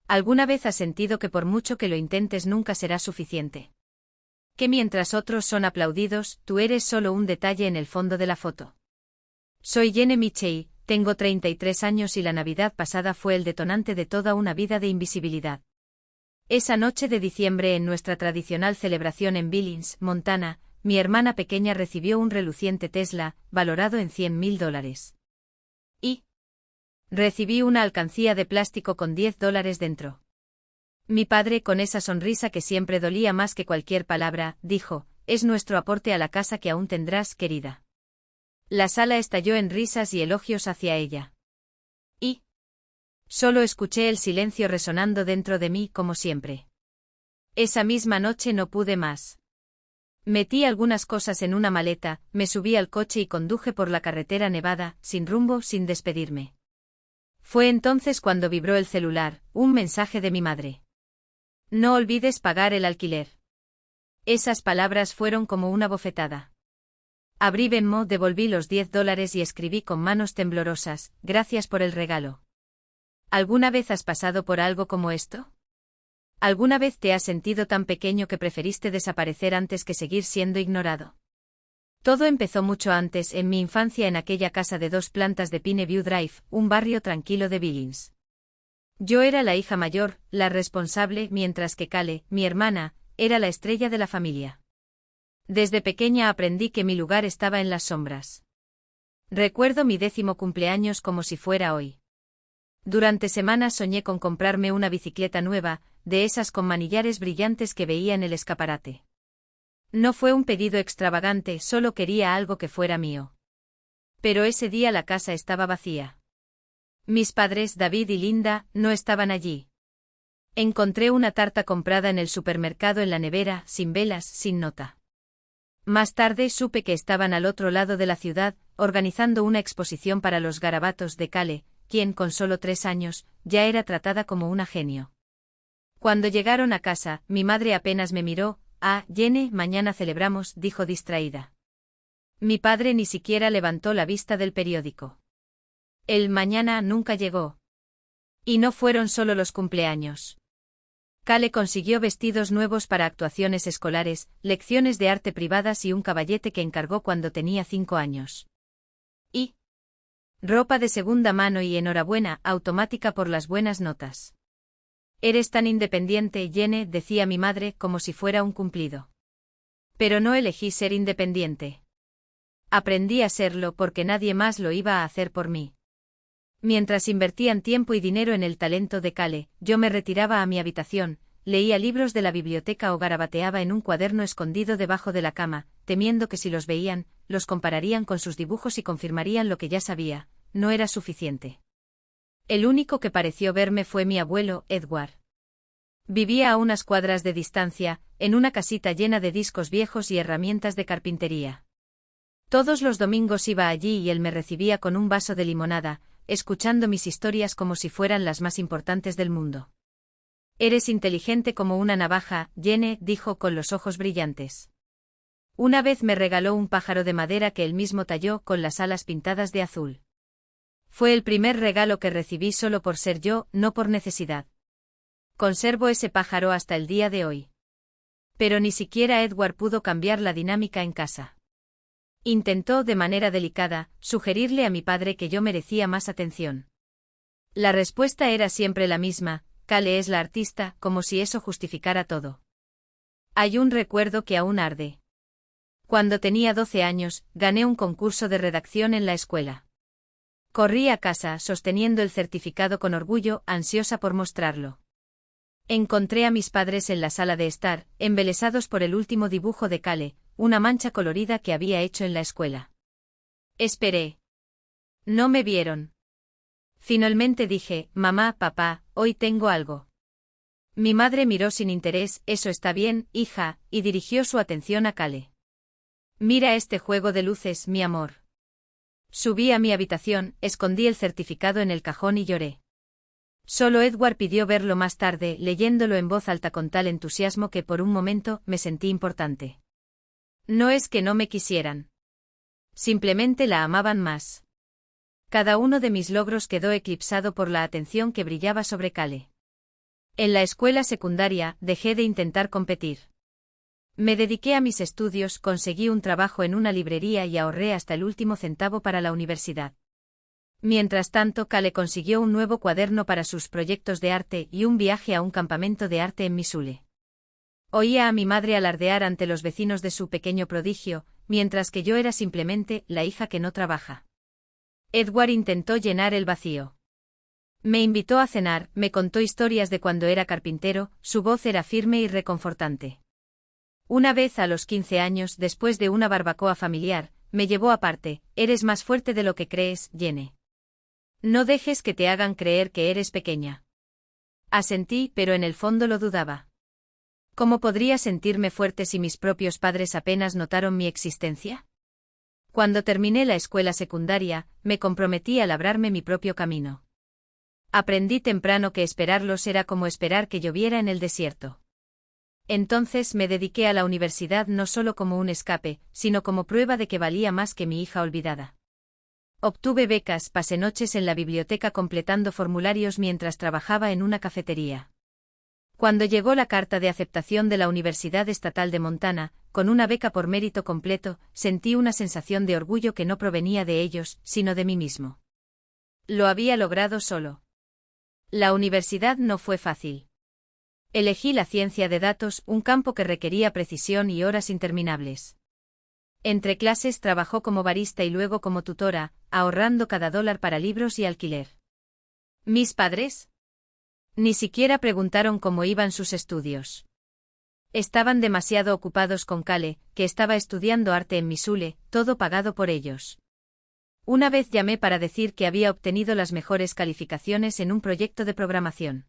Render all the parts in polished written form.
¿Alguna vez has sentido que por mucho que lo intentes nunca será suficiente? Que mientras otros son aplaudidos, tú eres solo un detalle en el fondo de la foto. Soy Jenny Michei, tengo 33 años y la Navidad pasada fue el detonante de toda una vida de invisibilidad. Esa noche de diciembre en nuestra tradicional celebración en Billings, Montana, mi hermana pequeña recibió un reluciente Tesla, valorado en $100.000. Y recibí una alcancía de plástico con $10 dentro. Mi padre, con esa sonrisa que siempre dolía más que cualquier palabra, dijo: «Es nuestro aporte a la casa que aún tendrás, querida». La sala estalló en risas y elogios hacia ella. Y solo escuché el silencio resonando dentro de mí como siempre. Esa misma noche no pude más. Metí algunas cosas en una maleta, me subí al coche y conduje por la carretera nevada, sin rumbo, sin despedirme. Fue entonces cuando vibró el celular, un mensaje de mi madre. «No olvides pagar el alquiler». Esas palabras fueron como una bofetada. Abrí Venmo, devolví los $10 y escribí con manos temblorosas: «Gracias por el regalo». ¿Alguna vez has pasado por algo como esto? ¿Alguna vez te has sentido tan pequeño que preferiste desaparecer antes que seguir siendo ignorado? Todo empezó mucho antes, en mi infancia, en aquella casa de 2 plantas de Pine View Drive, un barrio tranquilo de Billings. Yo era la hija mayor, la responsable, mientras que Kale, mi hermana, era la estrella de la familia. Desde pequeña aprendí que mi lugar estaba en las sombras. Recuerdo mi 10º cumpleaños como si fuera hoy. Durante semanas soñé con comprarme una bicicleta nueva, de esas con manillares brillantes que veía en el escaparate. No fue un pedido extravagante, solo quería algo que fuera mío. Pero ese día la casa estaba vacía. Mis padres, David y Linda, no estaban allí. Encontré una tarta comprada en el supermercado en la nevera, sin velas, sin nota. Más tarde supe que estaban al otro lado de la ciudad, organizando una exposición para los garabatos de Kale, quien, con solo 3 años, ya era tratada como una genio. Cuando llegaron a casa, mi madre apenas me miró. «Ah, Jenny, mañana celebramos», dijo distraída. Mi padre ni siquiera levantó la vista del periódico. El mañana nunca llegó. Y no fueron solo los cumpleaños. Kale consiguió vestidos nuevos para actuaciones escolares, lecciones de arte privadas y un caballete que encargó cuando tenía 5 años. Y ropa de segunda mano y enhorabuena automática por las buenas notas. «Eres tan independiente, Jenny», decía mi madre, como si fuera un cumplido. Pero no elegí ser independiente. Aprendí a serlo porque nadie más lo iba a hacer por mí. Mientras invertían tiempo y dinero en el talento de Kale, yo me retiraba a mi habitación, leía libros de la biblioteca o garabateaba en un cuaderno escondido debajo de la cama, temiendo que si los veían, los compararían con sus dibujos y confirmarían lo que ya sabía: no era suficiente. El único que pareció verme fue mi abuelo, Edward. Vivía a unas cuadras de distancia, en una casita llena de discos viejos y herramientas de carpintería. Todos los domingos iba allí y él me recibía con un vaso de limonada, escuchando mis historias como si fueran las más importantes del mundo. «Eres inteligente como una navaja, Jenny», dijo con los ojos brillantes. Una vez me regaló un pájaro de madera que él mismo talló, con las alas pintadas de azul. Fue el primer regalo que recibí solo por ser yo, no por necesidad. Conservo ese pájaro hasta el día de hoy. Pero ni siquiera Edward pudo cambiar la dinámica en casa. Intentó, de manera delicada, sugerirle a mi padre que yo merecía más atención. La respuesta era siempre la misma: «Kale es la artista», como si eso justificara todo. Hay un recuerdo que aún arde. Cuando tenía 12 años, gané un concurso de redacción en la escuela. Corrí a casa sosteniendo el certificado con orgullo, ansiosa por mostrarlo. Encontré a mis padres en la sala de estar, embelesados por el último dibujo de Kale, una mancha colorida que había hecho en la escuela. Esperé. No me vieron. Finalmente dije: «Mamá, papá, hoy tengo algo». Mi madre miró sin interés: «Eso está bien, hija», y dirigió su atención a Kale. «Mira este juego de luces, mi amor». Subí a mi habitación, escondí el certificado en el cajón y lloré. Solo Edward pidió verlo más tarde, leyéndolo en voz alta con tal entusiasmo que por un momento me sentí importante. No es que no me quisieran. Simplemente la amaban más. Cada uno de mis logros quedó eclipsado por la atención que brillaba sobre Kale. En la escuela secundaria, dejé de intentar competir. Me dediqué a mis estudios, conseguí un trabajo en una librería y ahorré hasta el último centavo para la universidad. Mientras tanto, Cale consiguió un nuevo cuaderno para sus proyectos de arte y un viaje a un campamento de arte en Missouri. Oía a mi madre alardear ante los vecinos de su pequeño prodigio, mientras que yo era simplemente la hija que no trabaja. Edward intentó llenar el vacío. Me invitó a cenar, me contó historias de cuando era carpintero, su voz era firme y reconfortante. Una vez a los 15 años, después de una barbacoa familiar, me llevó aparte: eres más fuerte de lo que crees, Jenny. No dejes que te hagan creer que eres pequeña. Asentí, pero en el fondo lo dudaba. ¿Cómo podría sentirme fuerte si mis propios padres apenas notaron mi existencia? Cuando terminé la escuela secundaria, me comprometí a labrarme mi propio camino. Aprendí temprano que esperarlos era como esperar que lloviera en el desierto. Entonces me dediqué a la universidad no solo como un escape, sino como prueba de que valía más que mi hija olvidada. Obtuve becas, pasé noches en la biblioteca completando formularios mientras trabajaba en una cafetería. Cuando llegó la carta de aceptación de la Universidad Estatal de Montana, con una beca por mérito completo, sentí una sensación de orgullo que no provenía de ellos, sino de mí mismo. Lo había logrado solo. La universidad no fue fácil. Elegí la ciencia de datos, un campo que requería precisión y horas interminables. Entre clases trabajó como barista y luego como tutora, ahorrando cada dólar para libros y alquiler. ¿Mis padres? Ni siquiera preguntaron cómo iban sus estudios. Estaban demasiado ocupados con Cale, que estaba estudiando arte en Missouri, todo pagado por ellos. Una vez llamé para decir que había obtenido las mejores calificaciones en un proyecto de programación.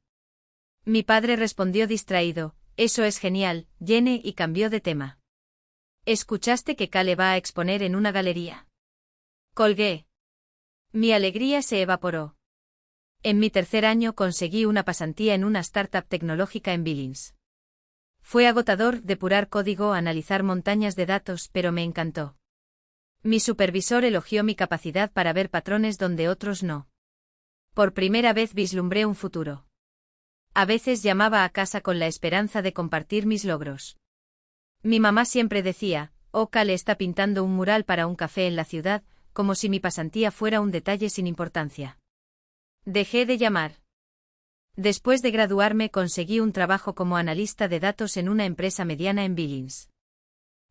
Mi padre respondió distraído: eso es genial, Jenny, y cambió de tema. ¿Escuchaste que Cale va a exponer en una galería? Colgué. Mi alegría se evaporó. En mi tercer año conseguí una pasantía en una startup tecnológica en Billings. Fue agotador depurar código, analizar montañas de datos, pero me encantó. Mi supervisor elogió mi capacidad para ver patrones donde otros no. Por primera vez vislumbré un futuro. A veces llamaba a casa con la esperanza de compartir mis logros. Mi mamá siempre decía: oh, Cale está pintando un mural para un café en la ciudad, como si mi pasantía fuera un detalle sin importancia. Dejé de llamar. Después de graduarme conseguí un trabajo como analista de datos en una empresa mediana en Billings.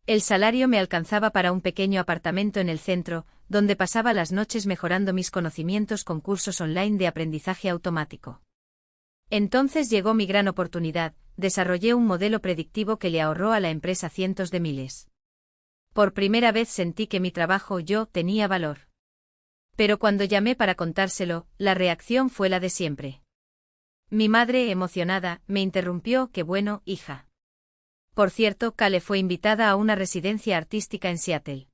El salario me alcanzaba para un pequeño apartamento en el centro, donde pasaba las noches mejorando mis conocimientos con cursos online de aprendizaje automático. Entonces llegó mi gran oportunidad: desarrollé un modelo predictivo que le ahorró a la empresa cientos de miles. Por primera vez sentí que mi trabajo tenía valor. Pero cuando llamé para contárselo, la reacción fue la de siempre. Mi madre, emocionada, me interrumpió: qué bueno, hija. Por cierto, Cale fue invitada a una residencia artística en Seattle.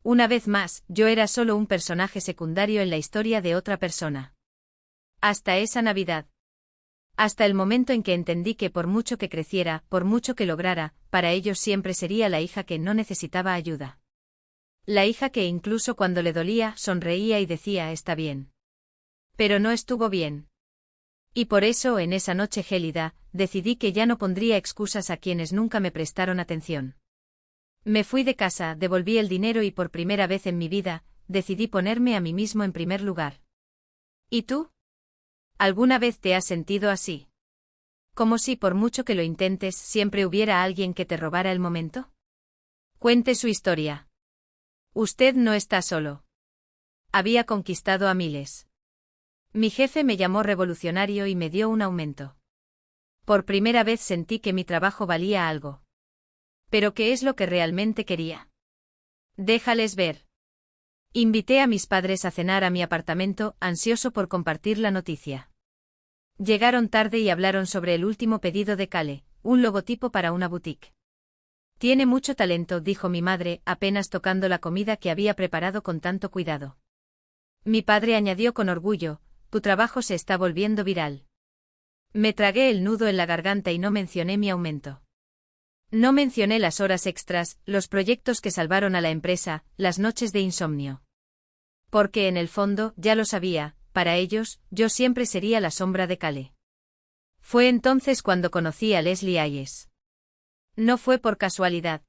Una vez más, yo era solo un personaje secundario en la historia de otra persona. Hasta esa Navidad. Hasta el momento en que entendí que por mucho que creciera, por mucho que lograra, para ellos siempre sería la hija que no necesitaba ayuda. La hija que incluso cuando le dolía, sonreía y decía: está bien. Pero no estuvo bien. Y por eso, en esa noche gélida, decidí que ya no pondría excusas a quienes nunca me prestaron atención. Me fui de casa, devolví el dinero y por primera vez en mi vida, decidí ponerme a mí mismo en primer lugar. ¿Y tú? ¿Alguna vez te has sentido así? ¿Como si por mucho que lo intentes siempre hubiera alguien que te robara el momento? Cuente su historia. Usted no está solo. Había conquistado a miles. Mi jefe me llamó revolucionario y me dio un aumento. Por primera vez sentí que mi trabajo valía algo. ¿Pero qué es lo que realmente quería? Déjales ver. Invité a mis padres a cenar a mi apartamento, ansioso por compartir la noticia. Llegaron tarde y hablaron sobre el último pedido de Cale, un logotipo para una boutique. Tiene mucho talento, dijo mi madre, apenas tocando la comida que había preparado con tanto cuidado. Mi padre añadió con orgullo: tu trabajo se está volviendo viral. Me tragué el nudo en la garganta y no mencioné mi aumento. No mencioné las horas extras, los proyectos que salvaron a la empresa, las noches de insomnio. Porque en el fondo, ya lo sabía, para ellos, yo siempre sería la sombra de Cale. Fue entonces cuando conocí a Leslie Hayes. No fue por casualidad.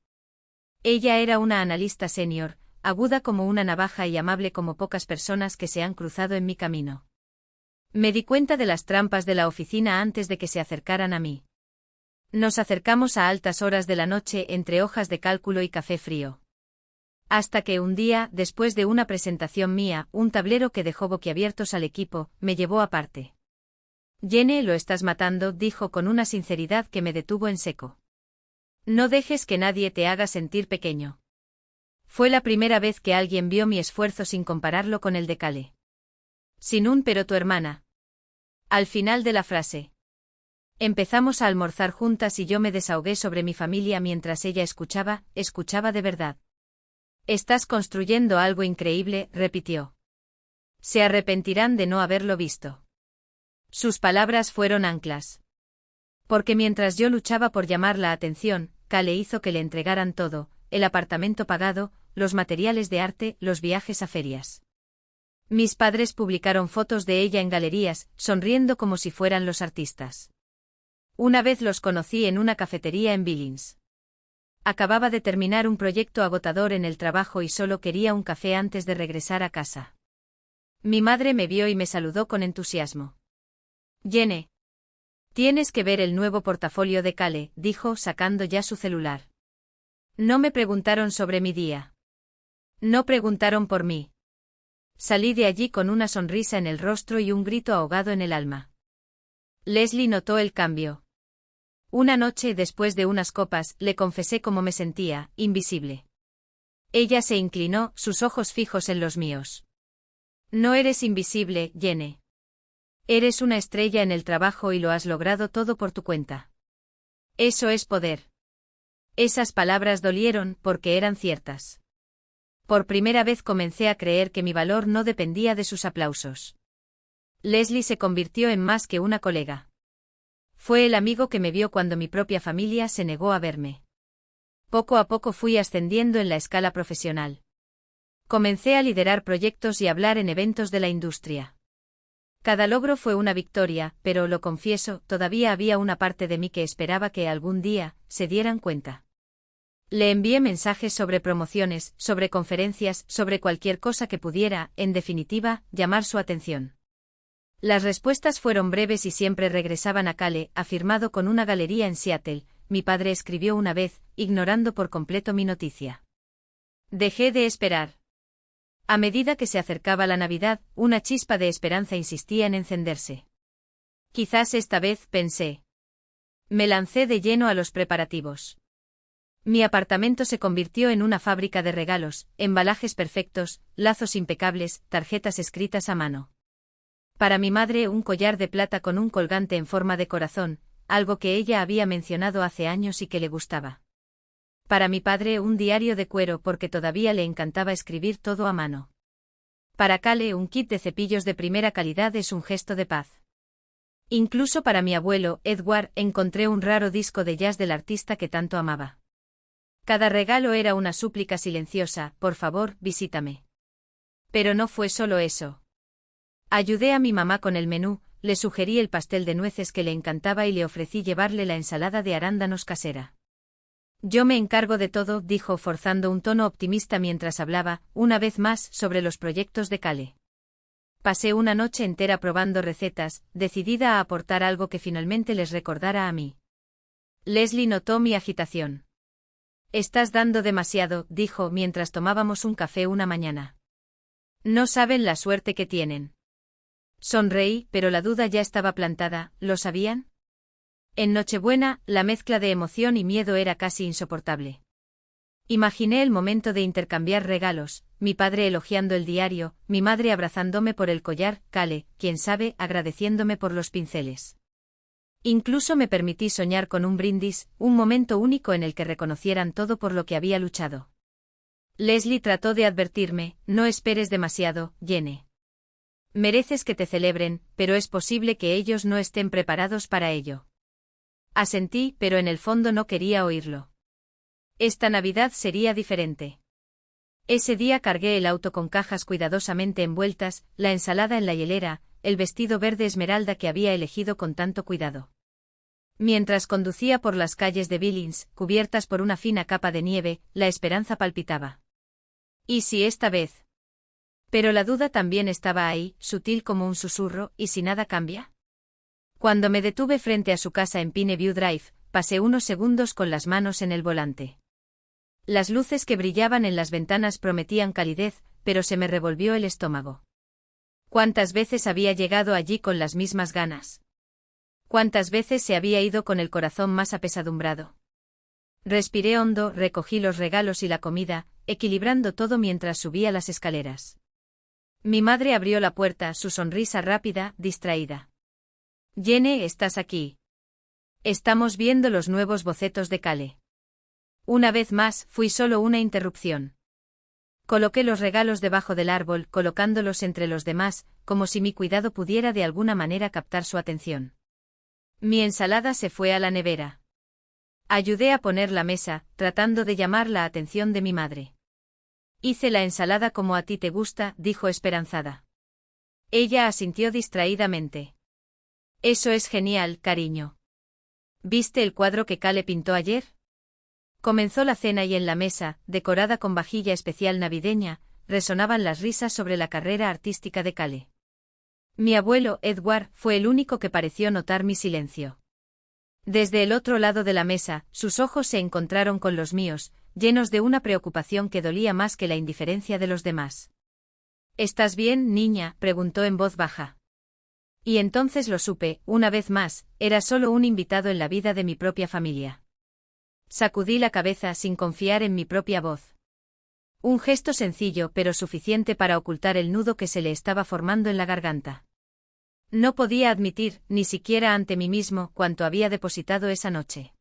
Ella era una analista senior, aguda como una navaja y amable como pocas personas que se han cruzado en mi camino. Me di cuenta de las trampas de la oficina antes de que se acercaran a mí. Nos acercamos a altas horas de la noche entre hojas de cálculo y café frío. Hasta que un día, después de una presentación mía, un tablero que dejó boquiabiertos al equipo, me llevó aparte. Jenny, lo estás matando, dijo con una sinceridad que me detuvo en seco. No dejes que nadie te haga sentir pequeño. Fue la primera vez que alguien vio mi esfuerzo sin compararlo con el de Cale. Sin un pero tu hermana. Al final de la frase. Empezamos a almorzar juntas y yo me desahogué sobre mi familia mientras ella escuchaba de verdad. Estás construyendo algo increíble, repitió. Se arrepentirán de no haberlo visto. Sus palabras fueron anclas. Porque mientras yo luchaba por llamar la atención, Cale hizo que le entregaran todo, el apartamento pagado, los materiales de arte, los viajes a ferias. Mis padres publicaron fotos de ella en galerías, sonriendo como si fueran los artistas. Una vez los conocí en una cafetería en Billings. Acababa de terminar un proyecto agotador en el trabajo y solo quería un café antes de regresar a casa. Mi madre me vio y me saludó con entusiasmo. Jenny. Tienes que ver el nuevo portafolio de Cale, dijo sacando ya su celular. No me preguntaron sobre mi día. No preguntaron por mí. Salí de allí con una sonrisa en el rostro y un grito ahogado en el alma. Leslie notó el cambio. Una noche, después de unas copas, le confesé cómo me sentía, invisible. Ella se inclinó, sus ojos fijos en los míos. No eres invisible, Jenny. Eres una estrella en el trabajo y lo has logrado todo por tu cuenta. Eso es poder. Esas palabras dolieron porque eran ciertas. Por primera vez comencé a creer que mi valor no dependía de sus aplausos. Leslie se convirtió en más que una colega. Fue el amigo que me vio cuando mi propia familia se negó a verme. Poco a poco fui ascendiendo en la escala profesional. Comencé a liderar proyectos y hablar en eventos de la industria. Cada logro fue una victoria, pero lo confieso, todavía había una parte de mí que esperaba que algún día se dieran cuenta. Le envié mensajes sobre promociones, sobre conferencias, sobre cualquier cosa que pudiera, en definitiva, llamar su atención. Las respuestas fueron breves y siempre regresaban a Cale, afirmado con una galería en Seattle, mi padre escribió una vez, ignorando por completo mi noticia. Dejé de esperar. A medida que se acercaba la Navidad, una chispa de esperanza insistía en encenderse. Quizás esta vez, pensé. Me lancé de lleno a los preparativos. Mi apartamento se convirtió en una fábrica de regalos, embalajes perfectos, lazos impecables, tarjetas escritas a mano. Para mi madre un collar de plata con un colgante en forma de corazón, algo que ella había mencionado hace años y que le gustaba. Para mi padre un diario de cuero porque todavía le encantaba escribir todo a mano. Para Cale un kit de cepillos de primera calidad es un gesto de paz. Incluso para mi abuelo, Edward, encontré un raro disco de jazz del artista que tanto amaba. Cada regalo era una súplica silenciosa, por favor, visítame. Pero no fue solo eso. Ayudé a mi mamá con el menú, le sugerí el pastel de nueces que le encantaba y le ofrecí llevarle la ensalada de arándanos casera. Yo me encargo de todo, dijo forzando un tono optimista mientras hablaba, una vez más, sobre los proyectos de Cale. Pasé una noche entera probando recetas, decidida a aportar algo que finalmente les recordara a mí. Leslie notó mi agitación. Estás dando demasiado, dijo mientras tomábamos un café una mañana. No saben la suerte que tienen. Sonreí, pero la duda ya estaba plantada, ¿lo sabían? En Nochebuena, la mezcla de emoción y miedo era casi insoportable. Imaginé el momento de intercambiar regalos, mi padre elogiando el diario, mi madre abrazándome por el collar, Cale, quién sabe, agradeciéndome por los pinceles. Incluso me permití soñar con un brindis, un momento único en el que reconocieran todo por lo que había luchado. Leslie trató de advertirme, no esperes demasiado, Jenny. Mereces que te celebren, pero es posible que ellos no estén preparados para ello. Asentí, pero en el fondo no quería oírlo. Esta Navidad sería diferente. Ese día cargué el auto con cajas cuidadosamente envueltas, la ensalada en la hielera, el vestido verde esmeralda que había elegido con tanto cuidado. Mientras conducía por las calles de Billings, cubiertas por una fina capa de nieve, la esperanza palpitaba. ¿Y si esta vez? Pero la duda también estaba ahí, sutil como un susurro, ¿y si nada cambia? Cuando me detuve frente a su casa en Pineview Drive, pasé unos segundos con las manos en el volante. Las luces que brillaban en las ventanas prometían calidez, pero se me revolvió el estómago. ¿Cuántas veces había llegado allí con las mismas ganas? ¿Cuántas veces se había ido con el corazón más apesadumbrado? Respiré hondo, recogí los regalos y la comida, equilibrando todo mientras subía las escaleras. Mi madre abrió la puerta, su sonrisa rápida, distraída. Jenny, ¿estás aquí? Estamos viendo los nuevos bocetos de Cale. Una vez más, fui solo una interrupción. Coloqué los regalos debajo del árbol, colocándolos entre los demás, como si mi cuidado pudiera de alguna manera captar su atención. Mi ensalada se fue a la nevera. Ayudé a poner la mesa, tratando de llamar la atención de mi madre. Hice la ensalada como a ti te gusta, dijo esperanzada. Ella asintió distraídamente. Eso es genial, cariño. ¿Viste el cuadro que Cale pintó ayer? Comenzó la cena y en la mesa, decorada con vajilla especial navideña, resonaban las risas sobre la carrera artística de Cale. Mi abuelo, Edward, fue el único que pareció notar mi silencio. Desde el otro lado de la mesa, sus ojos se encontraron con los míos, llenos de una preocupación que dolía más que la indiferencia de los demás. ¿Estás bien, niña?, preguntó en voz baja. Y entonces lo supe, una vez más, era solo un invitado en la vida de mi propia familia. Sacudí la cabeza sin confiar en mi propia voz. Un gesto sencillo pero suficiente para ocultar el nudo que se le estaba formando en la garganta. No podía admitir, ni siquiera ante mí mismo, cuánto había depositado esa noche.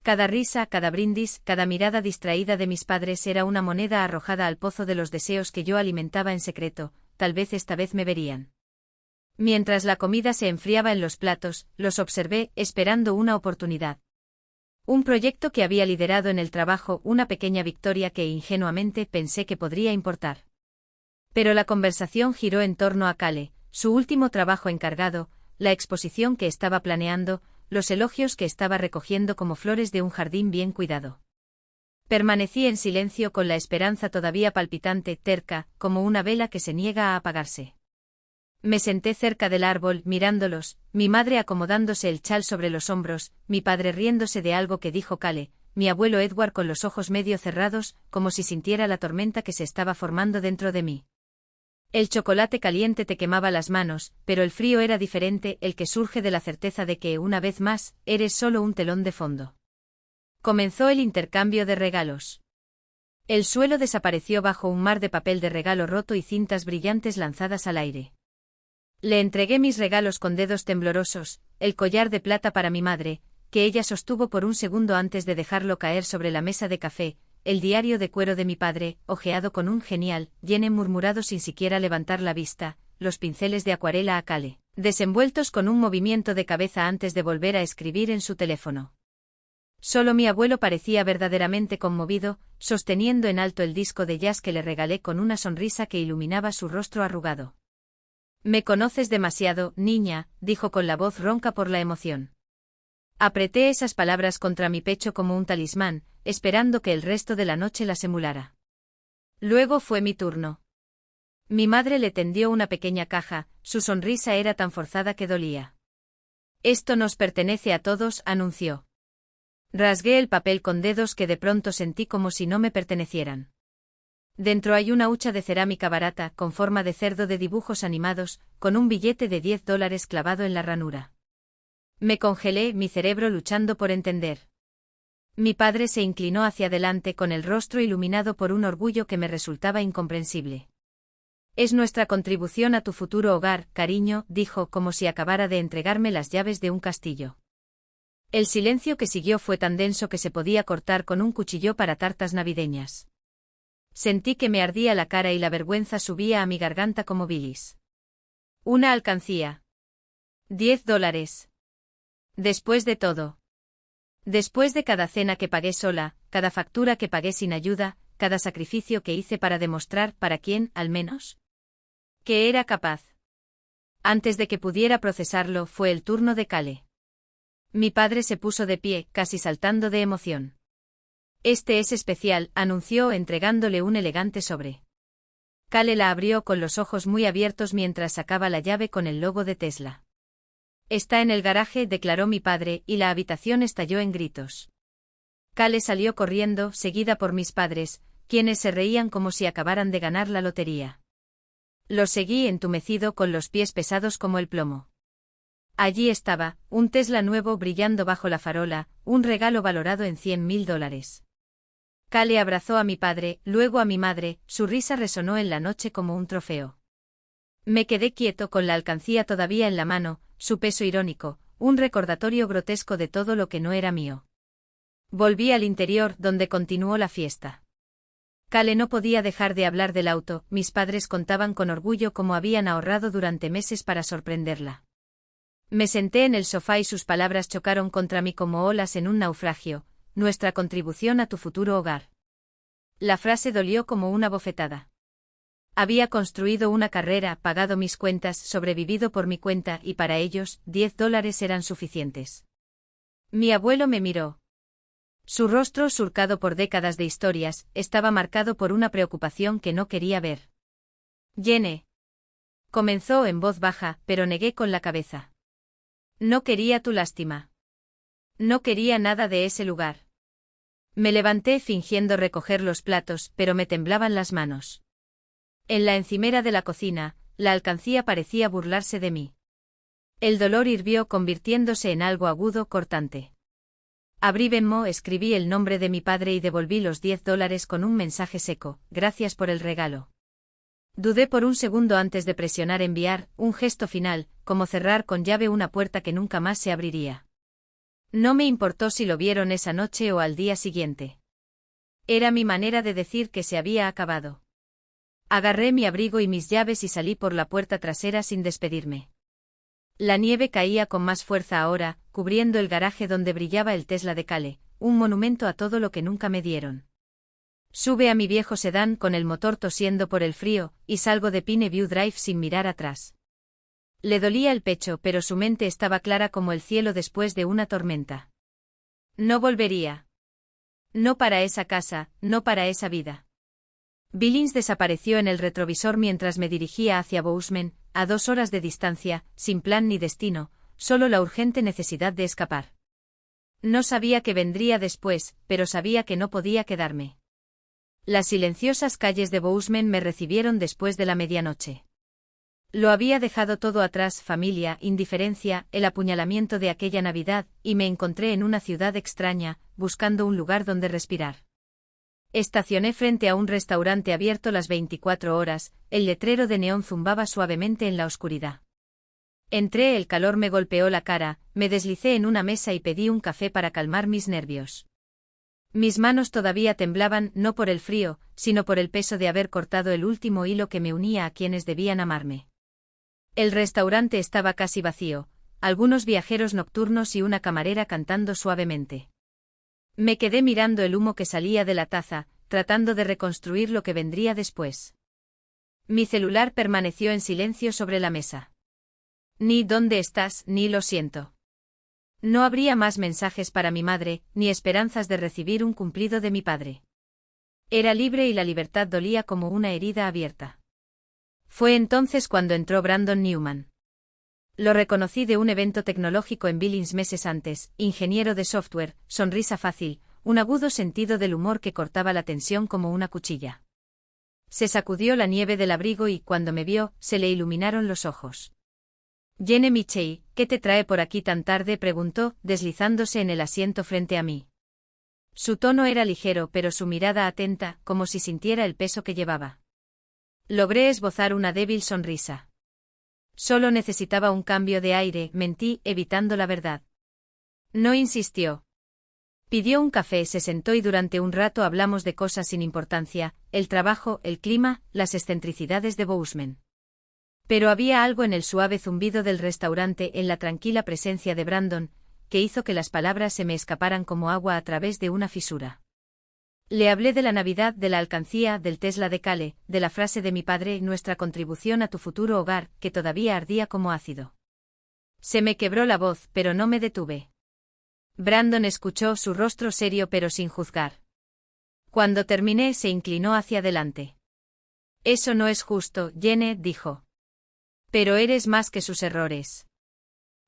Cada risa, cada brindis, cada mirada distraída de mis padres era una moneda arrojada al pozo de los deseos que yo alimentaba en secreto, tal vez esta vez me verían. Mientras la comida se enfriaba en los platos, los observé, esperando una oportunidad. Un proyecto que había liderado en el trabajo, una pequeña victoria que ingenuamente pensé que podría importar. Pero la conversación giró en torno a Cale, su último trabajo encargado, la exposición que estaba planeando, los elogios que estaba recogiendo como flores de un jardín bien cuidado. Permanecí en silencio con la esperanza todavía palpitante, terca, como una vela que se niega a apagarse. Me senté cerca del árbol, mirándolos, mi madre acomodándose el chal sobre los hombros, mi padre riéndose de algo que dijo Cale, mi abuelo Edward con los ojos medio cerrados, como si sintiera la tormenta que se estaba formando dentro de mí. El chocolate caliente te quemaba las manos, pero el frío era diferente, el que surge de la certeza de que, una vez más, eres solo un telón de fondo. Comenzó el intercambio de regalos. El suelo desapareció bajo un mar de papel de regalo roto y cintas brillantes lanzadas al aire. Le entregué mis regalos con dedos temblorosos, el collar de plata para mi madre, que ella sostuvo por un segundo antes de dejarlo caer sobre la mesa de café, el diario de cuero de mi padre, hojeado con un genial, Jenny murmurado sin siquiera levantar la vista, los pinceles de acuarela a Cale, desenvueltos con un movimiento de cabeza antes de volver a escribir en su teléfono. Solo mi abuelo parecía verdaderamente conmovido, sosteniendo en alto el disco de jazz que le regalé con una sonrisa que iluminaba su rostro arrugado. «Me conoces demasiado, niña», dijo con la voz ronca por la emoción. Apreté esas palabras contra mi pecho como un talismán, esperando que el resto de la noche las emulara. Luego fue mi turno. Mi madre le tendió una pequeña caja, su sonrisa era tan forzada que dolía. «Esto nos pertenece a todos», anunció. Rasgué el papel con dedos que de pronto sentí como si no me pertenecieran. Dentro hay una hucha de cerámica barata, con forma de cerdo de dibujos animados, con un billete de $10 clavado en la ranura. Me congelé, mi cerebro luchando por entender. Mi padre se inclinó hacia adelante con el rostro iluminado por un orgullo que me resultaba incomprensible. «Es nuestra contribución a tu futuro hogar, cariño», dijo como si acabara de entregarme las llaves de un castillo. El silencio que siguió fue tan denso que se podía cortar con un cuchillo para tartas navideñas. Sentí que me ardía la cara y la vergüenza subía a mi garganta como bilis. Una alcancía. $10. Después de todo. Después de cada cena que pagué sola, cada factura que pagué sin ayuda, cada sacrificio que hice para demostrar para quién, al menos, que era capaz. Antes de que pudiera procesarlo fue el turno de Cale. Mi padre se puso de pie, casi saltando de emoción. Este es especial, anunció entregándole un elegante sobre. Cale la abrió con los ojos muy abiertos mientras sacaba la llave con el logo de Tesla. Está en el garaje, declaró mi padre, y la habitación estalló en gritos. Cale salió corriendo, seguida por mis padres, quienes se reían como si acabaran de ganar la lotería. Lo seguí entumecido con los pies pesados como el plomo. Allí estaba, un Tesla nuevo brillando bajo la farola, un regalo valorado en $100.000. Cale abrazó a mi padre, luego a mi madre, su risa resonó en la noche como un trofeo. Me quedé quieto con la alcancía todavía en la mano, su peso irónico, un recordatorio grotesco de todo lo que no era mío. Volví al interior, donde continuó la fiesta. Cale no podía dejar de hablar del auto, mis padres contaban con orgullo cómo habían ahorrado durante meses para sorprenderla. Me senté en el sofá y sus palabras chocaron contra mí como olas en un naufragio, nuestra contribución a tu futuro hogar. La frase dolió como una bofetada. Había construido una carrera, pagado mis cuentas, sobrevivido por mi cuenta y para ellos, $10 eran suficientes. Mi abuelo me miró. Su rostro, surcado por décadas de historias, estaba marcado por una preocupación que no quería ver. Jenny. Comenzó en voz baja, pero negué con la cabeza. No quería tu lástima. No quería nada de ese lugar. Me levanté fingiendo recoger los platos, pero me temblaban las manos. En la encimera de la cocina, la alcancía parecía burlarse de mí. El dolor hirvió convirtiéndose en algo agudo, cortante. Abrí Venmo, escribí el nombre de mi padre y devolví los $10 con un mensaje seco, gracias por el regalo. Dudé por un segundo antes de presionar enviar, un gesto final, como cerrar con llave una puerta que nunca más se abriría. No me importó si lo vieron esa noche o al día siguiente. Era mi manera de decir que se había acabado. Agarré mi abrigo y mis llaves y salí por la puerta trasera sin despedirme. La nieve caía con más fuerza ahora, cubriendo el garaje donde brillaba el Tesla de Cale, un monumento a todo lo que nunca me dieron. Sube a mi viejo sedán con el motor tosiendo por el frío, y salgo de Pine View Drive sin mirar atrás. Le dolía el pecho, pero su mente estaba clara como el cielo después de una tormenta. No volvería. No para esa casa, no para esa vida. Billings desapareció en el retrovisor mientras me dirigía hacia Bozeman, a 2 horas de distancia, sin plan ni destino, solo la urgente necesidad de escapar. No sabía qué vendría después, pero sabía que no podía quedarme. Las silenciosas calles de Bozeman me recibieron después de la medianoche. Lo había dejado todo atrás, familia, indiferencia, el apuñalamiento de aquella Navidad, y me encontré en una ciudad extraña, buscando un lugar donde respirar. Estacioné frente a un restaurante abierto las 24 horas, el letrero de neón zumbaba suavemente en la oscuridad. Entré, el calor me golpeó la cara, me deslicé en una mesa y pedí un café para calmar mis nervios. Mis manos todavía temblaban, no por el frío, sino por el peso de haber cortado el último hilo que me unía a quienes debían amarme. El restaurante estaba casi vacío, algunos viajeros nocturnos y una camarera cantando suavemente. Me quedé mirando el humo que salía de la taza, tratando de reconstruir lo que vendría después. Mi celular permaneció en silencio sobre la mesa. Ni ¿dónde estás?, ni lo siento. No habría más mensajes para mi madre, ni esperanzas de recibir un cumplido de mi padre. Era libre y la libertad dolía como una herida abierta. Fue entonces cuando entró Brandon Newman. Lo reconocí de un evento tecnológico en Billings meses antes, ingeniero de software, sonrisa fácil, un agudo sentido del humor que cortaba la tensión como una cuchilla. Se sacudió la nieve del abrigo y, cuando me vio, se le iluminaron los ojos. Jenny Michei, ¿qué te trae por aquí tan tarde?, preguntó, deslizándose en el asiento frente a mí. Su tono era ligero, pero su mirada atenta, como si sintiera el peso que llevaba. Logré esbozar una débil sonrisa. Solo necesitaba un cambio de aire, mentí, evitando la verdad. No insistió. Pidió un café, se sentó y durante un rato hablamos de cosas sin importancia, el trabajo, el clima, las excentricidades de Bozeman. Pero había algo en el suave zumbido del restaurante, en la tranquila presencia de Brandon, que hizo que las palabras se me escaparan como agua a través de una fisura. Le hablé de la Navidad, de la alcancía, del Tesla de Cale, de la frase de mi padre, nuestra contribución a tu futuro hogar, que todavía ardía como ácido. Se me quebró la voz, pero no me detuve. Brandon escuchó, su rostro serio pero sin juzgar. Cuando terminé, se inclinó hacia adelante. Eso no es justo, Jenny, dijo. Pero eres más que sus errores.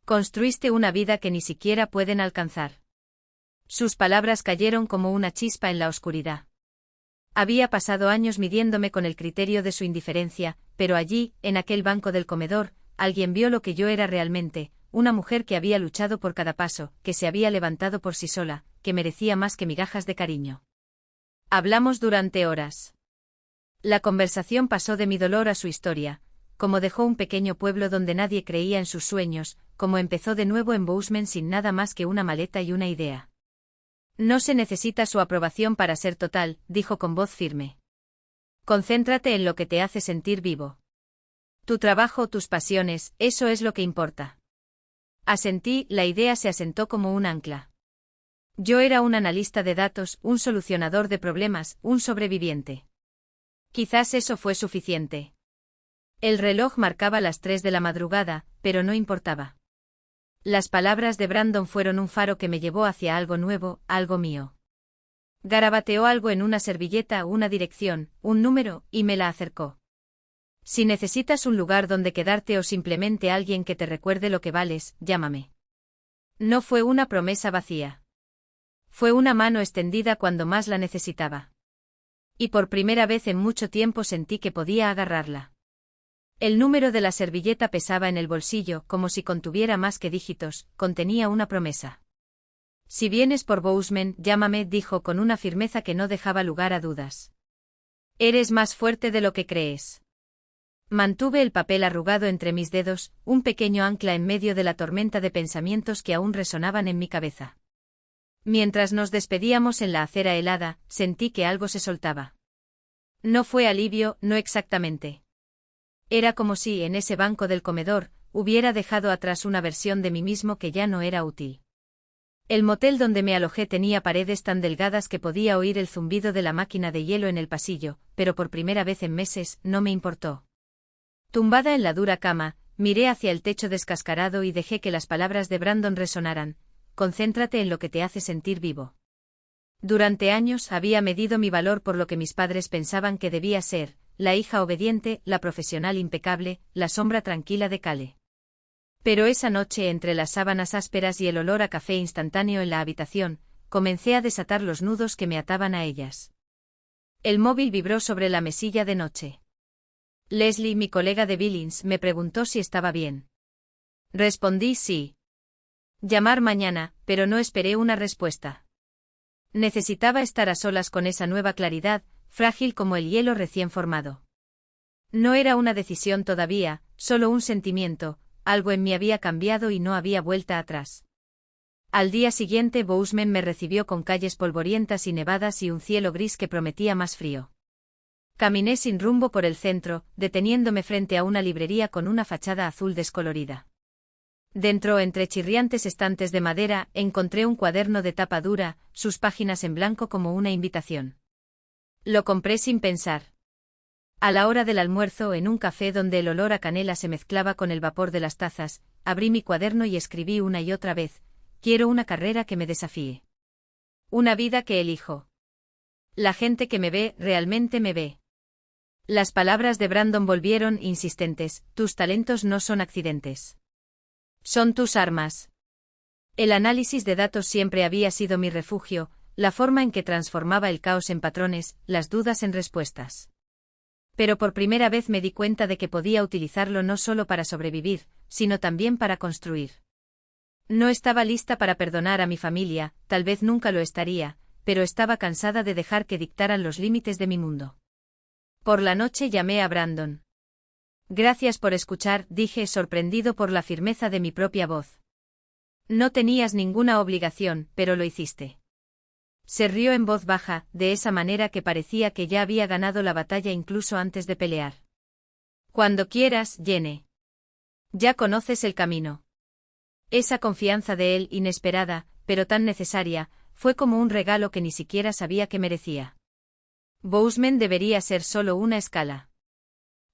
Construiste una vida que ni siquiera pueden alcanzar. Sus palabras cayeron como una chispa en la oscuridad. Había pasado años midiéndome con el criterio de su indiferencia, pero allí, en aquel banco del comedor, alguien vio lo que yo era realmente, una mujer que había luchado por cada paso, que se había levantado por sí sola, que merecía más que migajas de cariño. Hablamos durante horas. La conversación pasó de mi dolor a su historia, como dejó un pequeño pueblo donde nadie creía en sus sueños, como empezó de nuevo en Bozeman sin nada más que una maleta y una idea. No se necesita su aprobación para ser total, dijo con voz firme. Concéntrate en lo que te hace sentir vivo. Tu trabajo, tus pasiones, eso es lo que importa. Asentí, la idea se asentó como un ancla. Yo era un analista de datos, un solucionador de problemas, un sobreviviente. Quizás eso fue suficiente. El reloj marcaba las 3 de la madrugada, pero no importaba. Las palabras de Brandon fueron un faro que me llevó hacia algo nuevo, algo mío. Garabateó algo en una servilleta, una dirección, un número, y me la acercó. Si necesitas un lugar donde quedarte o simplemente alguien que te recuerde lo que vales, llámame. No fue una promesa vacía. Fue una mano extendida cuando más la necesitaba. Y por primera vez en mucho tiempo sentí que podía agarrarla. El número de la servilleta pesaba en el bolsillo, como si contuviera más que dígitos, contenía una promesa. Si vienes por Bozeman, llámame, dijo con una firmeza que no dejaba lugar a dudas. Eres más fuerte de lo que crees. Mantuve el papel arrugado entre mis dedos, un pequeño ancla en medio de la tormenta de pensamientos que aún resonaban en mi cabeza. Mientras nos despedíamos en la acera helada, sentí que algo se soltaba. No fue alivio, no exactamente. Era como si, en ese banco del comedor, hubiera dejado atrás una versión de mí mismo que ya no era útil. El motel donde me alojé tenía paredes tan delgadas que podía oír el zumbido de la máquina de hielo en el pasillo, pero por primera vez en meses, no me importó. Tumbada en la dura cama, miré hacia el techo descascarado y dejé que las palabras de Brandon resonaran. Concéntrate en lo que te hace sentir vivo. Durante años había medido mi valor por lo que mis padres pensaban que debía ser, la hija obediente, la profesional impecable, la sombra tranquila de Cale. Pero esa noche, entre las sábanas ásperas y el olor a café instantáneo en la habitación, comencé a desatar los nudos que me ataban a ellas. El móvil vibró sobre la mesilla de noche. Leslie, mi colega de Billings, me preguntó si estaba bien. Respondí sí. Llamar mañana, pero no esperé una respuesta. Necesitaba estar a solas con esa nueva claridad, frágil como el hielo recién formado. No era una decisión todavía, solo un sentimiento, algo en mí había cambiado y no había vuelta atrás. Al día siguiente Bozeman me recibió con calles polvorientas y nevadas y un cielo gris que prometía más frío. Caminé sin rumbo por el centro, deteniéndome frente a una librería con una fachada azul descolorida. Dentro, entre chirriantes estantes de madera, encontré un cuaderno de tapa dura, sus páginas en blanco como una invitación. Lo compré sin pensar. A la hora del almuerzo, en un café donde el olor a canela se mezclaba con el vapor de las tazas, abrí mi cuaderno y escribí una y otra vez: quiero una carrera que me desafíe. Una vida que elijo. La gente que me ve, realmente me ve. Las palabras de Brandon volvieron insistentes: tus talentos no son accidentes. Son tus armas. El análisis de datos siempre había sido mi refugio, la forma en que transformaba el caos en patrones, las dudas en respuestas. Pero por primera vez me di cuenta de que podía utilizarlo no solo para sobrevivir, sino también para construir. No estaba lista para perdonar a mi familia, tal vez nunca lo estaría, pero estaba cansada de dejar que dictaran los límites de mi mundo. Por la noche llamé a Brandon. Gracias por escuchar, dije, sorprendido por la firmeza de mi propia voz. No tenías ninguna obligación, pero lo hiciste. Se rió en voz baja, de esa manera que parecía que ya había ganado la batalla incluso antes de pelear. Cuando quieras, Jenny. Ya conoces el camino. Esa confianza de él, inesperada, pero tan necesaria, fue como un regalo que ni siquiera sabía que merecía. Bozeman debería ser solo una escala.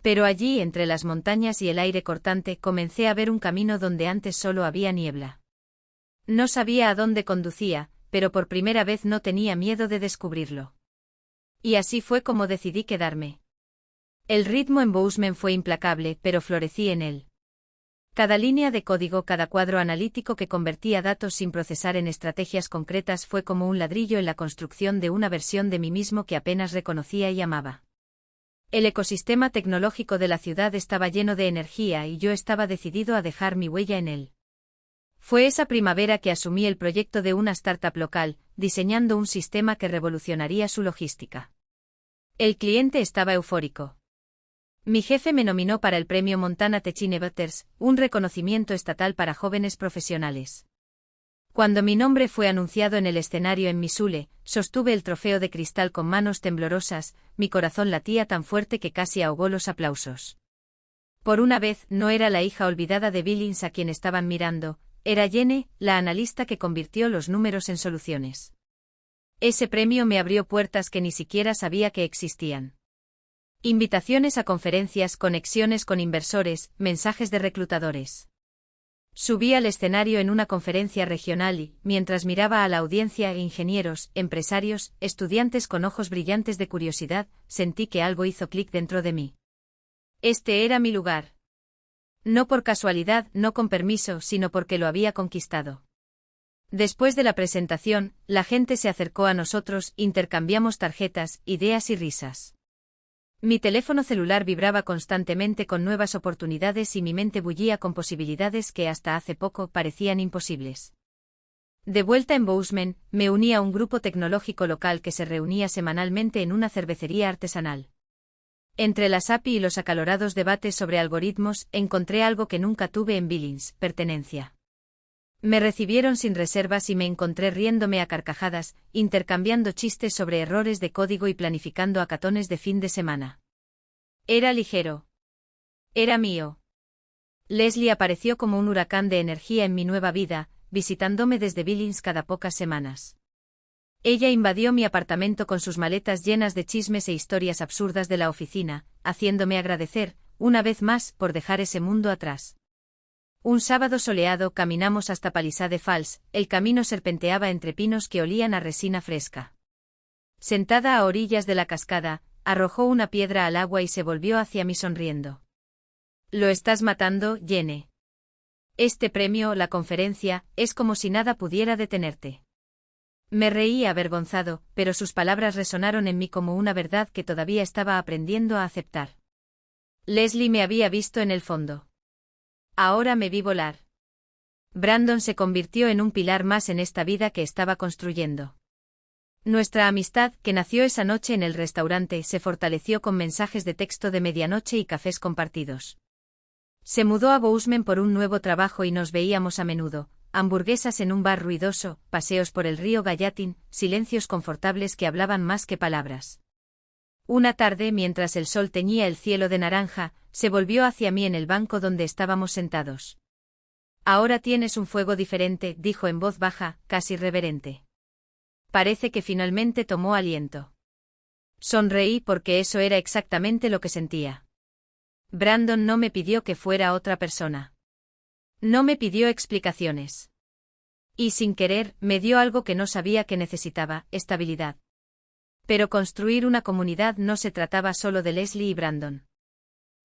Pero allí, entre las montañas y el aire cortante, comencé a ver un camino donde antes solo había niebla. No sabía a dónde conducía, pero por primera vez no tenía miedo de descubrirlo. Y así fue como decidí quedarme. El ritmo en Bozeman fue implacable, pero florecí en él. Cada línea de código, cada cuadro analítico que convertía datos sin procesar en estrategias concretas fue como un ladrillo en la construcción de una versión de mí mismo que apenas reconocía y amaba. El ecosistema tecnológico de la ciudad estaba lleno de energía y yo estaba decidido a dejar mi huella en él. Fue esa primavera que asumí el proyecto de una startup local, diseñando un sistema que revolucionaría su logística. El cliente estaba eufórico. Mi jefe me nominó para el premio Montana Tech Innovators, un reconocimiento estatal para jóvenes profesionales. Cuando mi nombre fue anunciado en el escenario en Missoula, sostuve el trofeo de cristal con manos temblorosas, mi corazón latía tan fuerte que casi ahogó los aplausos. Por una vez, no era la hija olvidada de Billings a quien estaban mirando, era Jenny, la analista que convirtió los números en soluciones. Ese premio me abrió puertas que ni siquiera sabía que existían. Invitaciones a conferencias, conexiones con inversores, mensajes de reclutadores. Subí al escenario en una conferencia regional y, mientras miraba a la audiencia ingenieros, empresarios, estudiantes con ojos brillantes de curiosidad, sentí que algo hizo clic dentro de mí. Este era mi lugar. No por casualidad, no con permiso, sino porque lo había conquistado. Después de la presentación, la gente se acercó a nosotros, intercambiamos tarjetas, ideas y risas. Mi teléfono celular vibraba constantemente con nuevas oportunidades y mi mente bullía con posibilidades que hasta hace poco parecían imposibles. De vuelta en Bozeman, me uní a un grupo tecnológico local que se reunía semanalmente en una cervecería artesanal. Entre las API y los acalorados debates sobre algoritmos, encontré algo que nunca tuve en Billings: pertenencia. Me recibieron sin reservas y me encontré riéndome a carcajadas, intercambiando chistes sobre errores de código y planificando hackatones de fin de semana. Era ligero. Era mío. Leslie apareció como un huracán de energía en mi nueva vida, visitándome desde Billings cada pocas semanas. Ella invadió mi apartamento con sus maletas llenas de chismes e historias absurdas de la oficina, haciéndome agradecer, una vez más, por dejar ese mundo atrás. Un sábado soleado caminamos hasta Palisade Falls, el camino serpenteaba entre pinos que olían a resina fresca. Sentada a orillas de la cascada, arrojó una piedra al agua y se volvió hacia mí sonriendo. «Lo estás matando, Jenny. Este premio, la conferencia, es como si nada pudiera detenerte». Me reí avergonzado, pero sus palabras resonaron en mí como una verdad que todavía estaba aprendiendo a aceptar. Leslie me había visto en el fondo. Ahora me vi volar. Brandon se convirtió en un pilar más en esta vida que estaba construyendo. Nuestra amistad, que nació esa noche en el restaurante, se fortaleció con mensajes de texto de medianoche y cafés compartidos. Se mudó a Bozeman por un nuevo trabajo y nos veíamos a menudo, hamburguesas en un bar ruidoso, paseos por el río Gallatin, silencios confortables que hablaban más que palabras. Una tarde, mientras el sol teñía el cielo de naranja, se volvió hacia mí en el banco donde estábamos sentados. «Ahora tienes un fuego diferente», dijo en voz baja, casi reverente. Parece que finalmente tomó aliento. Sonreí porque eso era exactamente lo que sentía. Brandon no me pidió que fuera otra persona. No me pidió explicaciones. Y sin querer, me dio algo que no sabía que necesitaba: estabilidad. Pero construir una comunidad no se trataba solo de Leslie y Brandon.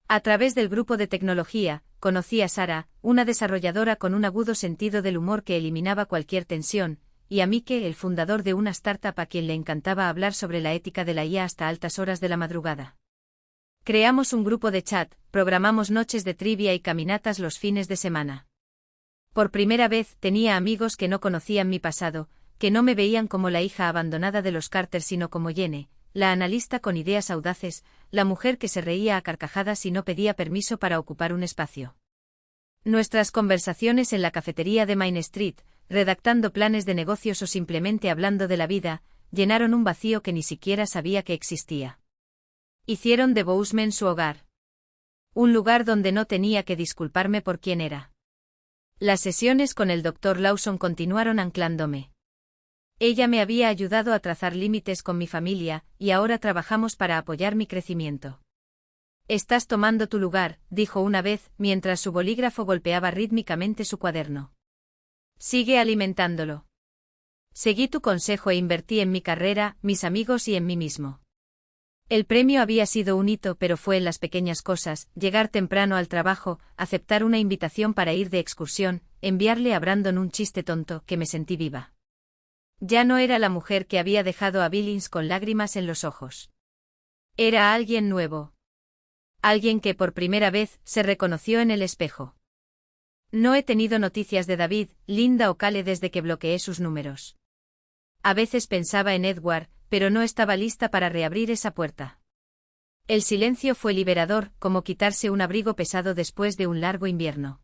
A través del grupo de tecnología, conocí a Sarah, una desarrolladora con un agudo sentido del humor que eliminaba cualquier tensión, y a Mike, el fundador de una startup a quien le encantaba hablar sobre la ética de la IA hasta altas horas de la madrugada. Creamos un grupo de chat, programamos noches de trivia y caminatas los fines de semana. Por primera vez tenía amigos que no conocían mi pasado, que no me veían como la hija abandonada de los Carter sino como Jenny, la analista con ideas audaces, la mujer que se reía a carcajadas y no pedía permiso para ocupar un espacio. Nuestras conversaciones en la cafetería de Main Street, redactando planes de negocios o simplemente hablando de la vida, llenaron un vacío que ni siquiera sabía que existía. Hicieron de Bozeman su hogar. Un lugar donde no tenía que disculparme por quién era. Las sesiones con el Dr. Lawson continuaron anclándome. Ella me había ayudado a trazar límites con mi familia, y ahora trabajamos para apoyar mi crecimiento. «Estás tomando tu lugar», dijo una vez, mientras su bolígrafo golpeaba rítmicamente su cuaderno. Sigue alimentándolo. Seguí tu consejo e invertí en mi carrera, mis amigos y en mí mismo. El premio había sido un hito, pero fue en las pequeñas cosas: llegar temprano al trabajo, aceptar una invitación para ir de excursión, enviarle a Brandon un chiste tonto, que me sentí viva. Ya no era la mujer que había dejado a Billings con lágrimas en los ojos. Era alguien nuevo. Alguien que por primera vez se reconoció en el espejo. No he tenido noticias de David, Linda o Cale desde que bloqueé sus números. A veces pensaba en Edward, pero no estaba lista para reabrir esa puerta. El silencio fue liberador, como quitarse un abrigo pesado después de un largo invierno.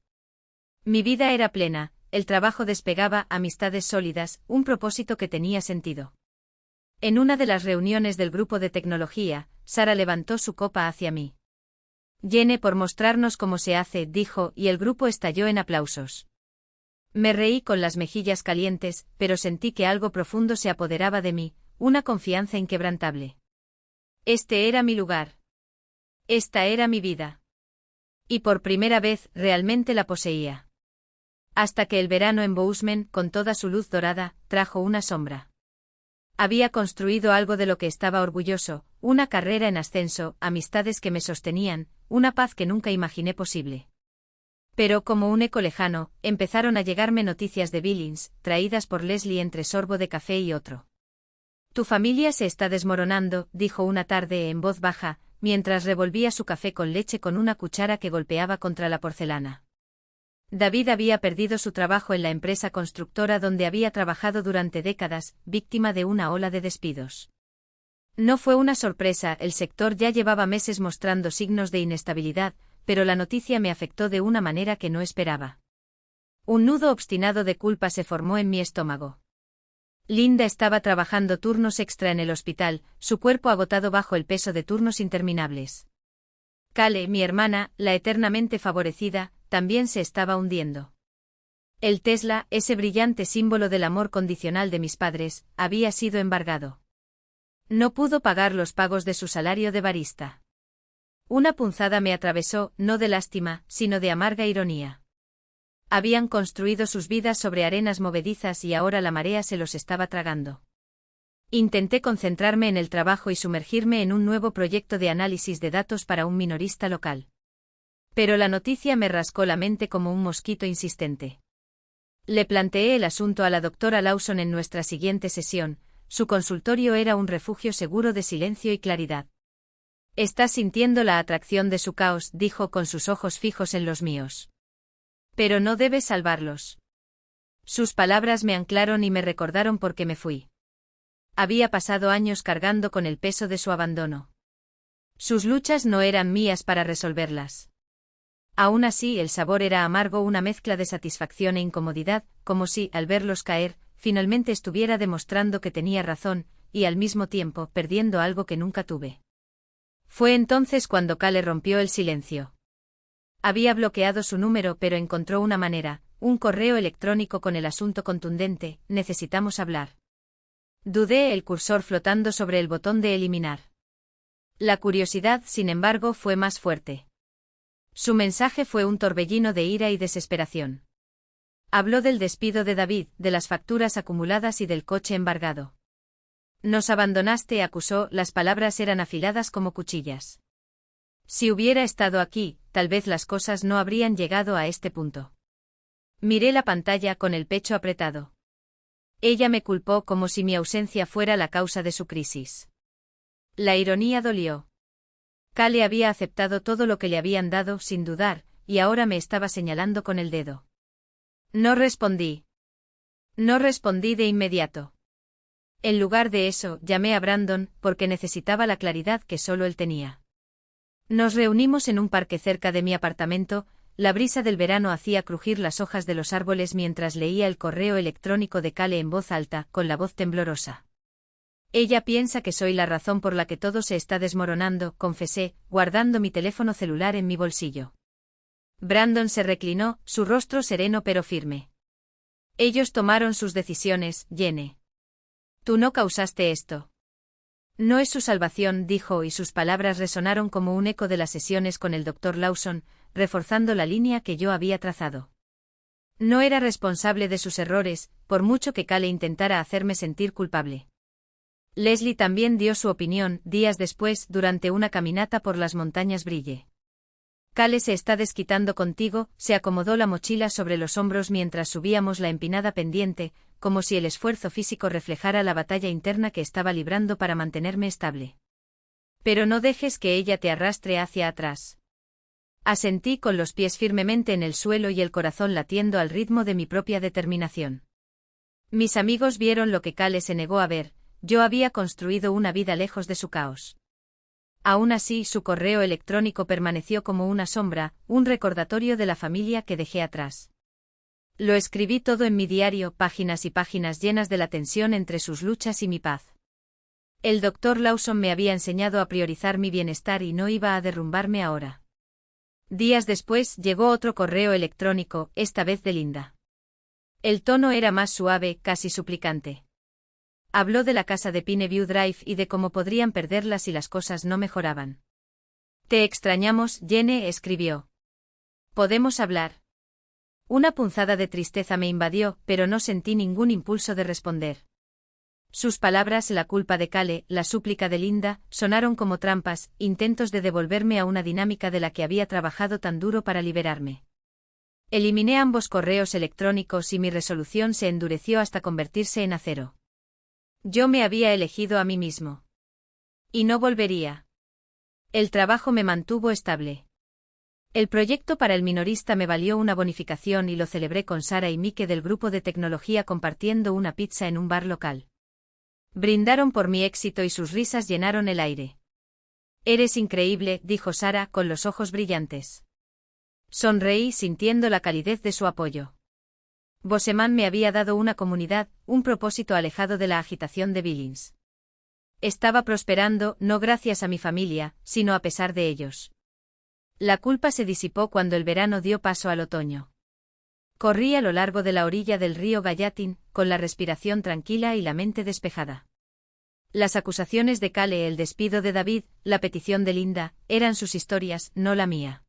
Mi vida era plena, el trabajo despegaba, amistades sólidas, un propósito que tenía sentido. En una de las reuniones del grupo de tecnología, Sara levantó su copa hacia mí. Jenny, por mostrarnos cómo se hace, dijo, y el grupo estalló en aplausos. Me reí con las mejillas calientes, pero sentí que algo profundo se apoderaba de mí, una confianza inquebrantable. Este era mi lugar. Esta era mi vida. Y por primera vez, realmente la poseía. Hasta que el verano en Bozeman, con toda su luz dorada, trajo una sombra. Había construido algo de lo que estaba orgulloso, una carrera en ascenso, amistades que me sostenían, una paz que nunca imaginé posible. Pero como un eco lejano, empezaron a llegarme noticias de Billings, traídas por Leslie entre sorbo de café y otro. Tu familia se está desmoronando, dijo una tarde en voz baja, mientras revolvía su café con leche con una cuchara que golpeaba contra la porcelana. David había perdido su trabajo en la empresa constructora donde había trabajado durante décadas, víctima de una ola de despidos. No fue una sorpresa, el sector ya llevaba meses mostrando signos de inestabilidad, pero la noticia me afectó de una manera que no esperaba. Un nudo obstinado de culpa se formó en mi estómago. Linda estaba trabajando turnos extra en el hospital, su cuerpo agotado bajo el peso de turnos interminables. Cale, mi hermana, la eternamente favorecida, también se estaba hundiendo. El Tesla, ese brillante símbolo del amor condicional de mis padres, había sido embargado. No pudo pagar los pagos de su salario de barista. Una punzada me atravesó, no de lástima, sino de amarga ironía. Habían construido sus vidas sobre arenas movedizas y ahora la marea se los estaba tragando. Intenté concentrarme en el trabajo y sumergirme en un nuevo proyecto de análisis de datos para un minorista local. Pero la noticia me rascó la mente como un mosquito insistente. Le planteé el asunto a la doctora Lawson en nuestra siguiente sesión. Su consultorio era un refugio seguro de silencio y claridad. «Estás sintiendo la atracción de su caos», dijo con sus ojos fijos en los míos. «Pero no debes salvarlos». Sus palabras me anclaron y me recordaron por qué me fui. Había pasado años cargando con el peso de su abandono. Sus luchas no eran mías para resolverlas. Aún así, el sabor era amargo, una mezcla de satisfacción e incomodidad, como si, al verlos caer, finalmente estuviera demostrando que tenía razón, y al mismo tiempo perdiendo algo que nunca tuve. Fue entonces cuando Cale rompió el silencio. Había bloqueado su número, pero encontró una manera, un correo electrónico con el asunto contundente: necesitamos hablar. Dudé, el cursor flotando sobre el botón de eliminar. La curiosidad, sin embargo, fue más fuerte. Su mensaje fue un torbellino de ira y desesperación. Habló del despido de David, de las facturas acumuladas y del coche embargado. Nos abandonaste, acusó, las palabras eran afiladas como cuchillas. Si hubiera estado aquí, tal vez las cosas no habrían llegado a este punto. Miré la pantalla con el pecho apretado. Ella me culpó como si mi ausencia fuera la causa de su crisis. La ironía dolió. Cale había aceptado todo lo que le habían dado sin dudar, y ahora me estaba señalando con el dedo. No respondí. No respondí de inmediato. En lugar de eso, llamé a Brandon, porque necesitaba la claridad que solo él tenía. Nos reunimos en un parque cerca de mi apartamento. La brisa del verano hacía crujir las hojas de los árboles mientras leía el correo electrónico de Cale en voz alta, con la voz temblorosa. Ella piensa que soy la razón por la que todo se está desmoronando, confesé, guardando mi teléfono celular en mi bolsillo. Brandon se reclinó, su rostro sereno pero firme. Ellos tomaron sus decisiones, Jenny. Tú no causaste esto. No es su salvación, dijo, y sus palabras resonaron como un eco de las sesiones con el Dr. Lawson, reforzando la línea que yo había trazado. No era responsable de sus errores, por mucho que Cale intentara hacerme sentir culpable. Leslie también dio su opinión, días después, durante una caminata por las montañas Brille. Cale se está desquitando contigo, se acomodó la mochila sobre los hombros mientras subíamos la empinada pendiente, como si el esfuerzo físico reflejara la batalla interna que estaba librando para mantenerme estable. Pero no dejes que ella te arrastre hacia atrás. Asentí con los pies firmemente en el suelo y el corazón latiendo al ritmo de mi propia determinación. Mis amigos vieron lo que Cale se negó a ver, yo había construido una vida lejos de su caos. Aún así, su correo electrónico permaneció como una sombra, un recordatorio de la familia que dejé atrás. Lo escribí todo en mi diario, páginas y páginas llenas de la tensión entre sus luchas y mi paz. El Dr. Lawson me había enseñado a priorizar mi bienestar y no iba a derrumbarme ahora. Días después llegó otro correo electrónico, esta vez de Linda. El tono era más suave, casi suplicante. Habló de la casa de Pineview Drive y de cómo podrían perderla si las cosas no mejoraban. Te extrañamos, Jenny, escribió. ¿Podemos hablar? Una punzada de tristeza me invadió, pero no sentí ningún impulso de responder. Sus palabras, la culpa de Cale, la súplica de Linda, sonaron como trampas, intentos de devolverme a una dinámica de la que había trabajado tan duro para liberarme. Eliminé ambos correos electrónicos y mi resolución se endureció hasta convertirse en acero. Yo me había elegido a mí mismo. Y no volvería. El trabajo me mantuvo estable. El proyecto para el minorista me valió una bonificación y lo celebré con Sara y Mike del grupo de tecnología compartiendo una pizza en un bar local. Brindaron por mi éxito y sus risas llenaron el aire. Eres increíble, dijo Sara con los ojos brillantes. Sonreí sintiendo la calidez de su apoyo. Boseman me había dado una comunidad, un propósito alejado de la agitación de Billings. Estaba prosperando, no gracias a mi familia, sino a pesar de ellos. La culpa se disipó cuando el verano dio paso al otoño. Corrí a lo largo de la orilla del río Gallatin, con la respiración tranquila y la mente despejada. Las acusaciones de Cale, el despido de David, la petición de Linda, eran sus historias, no la mía.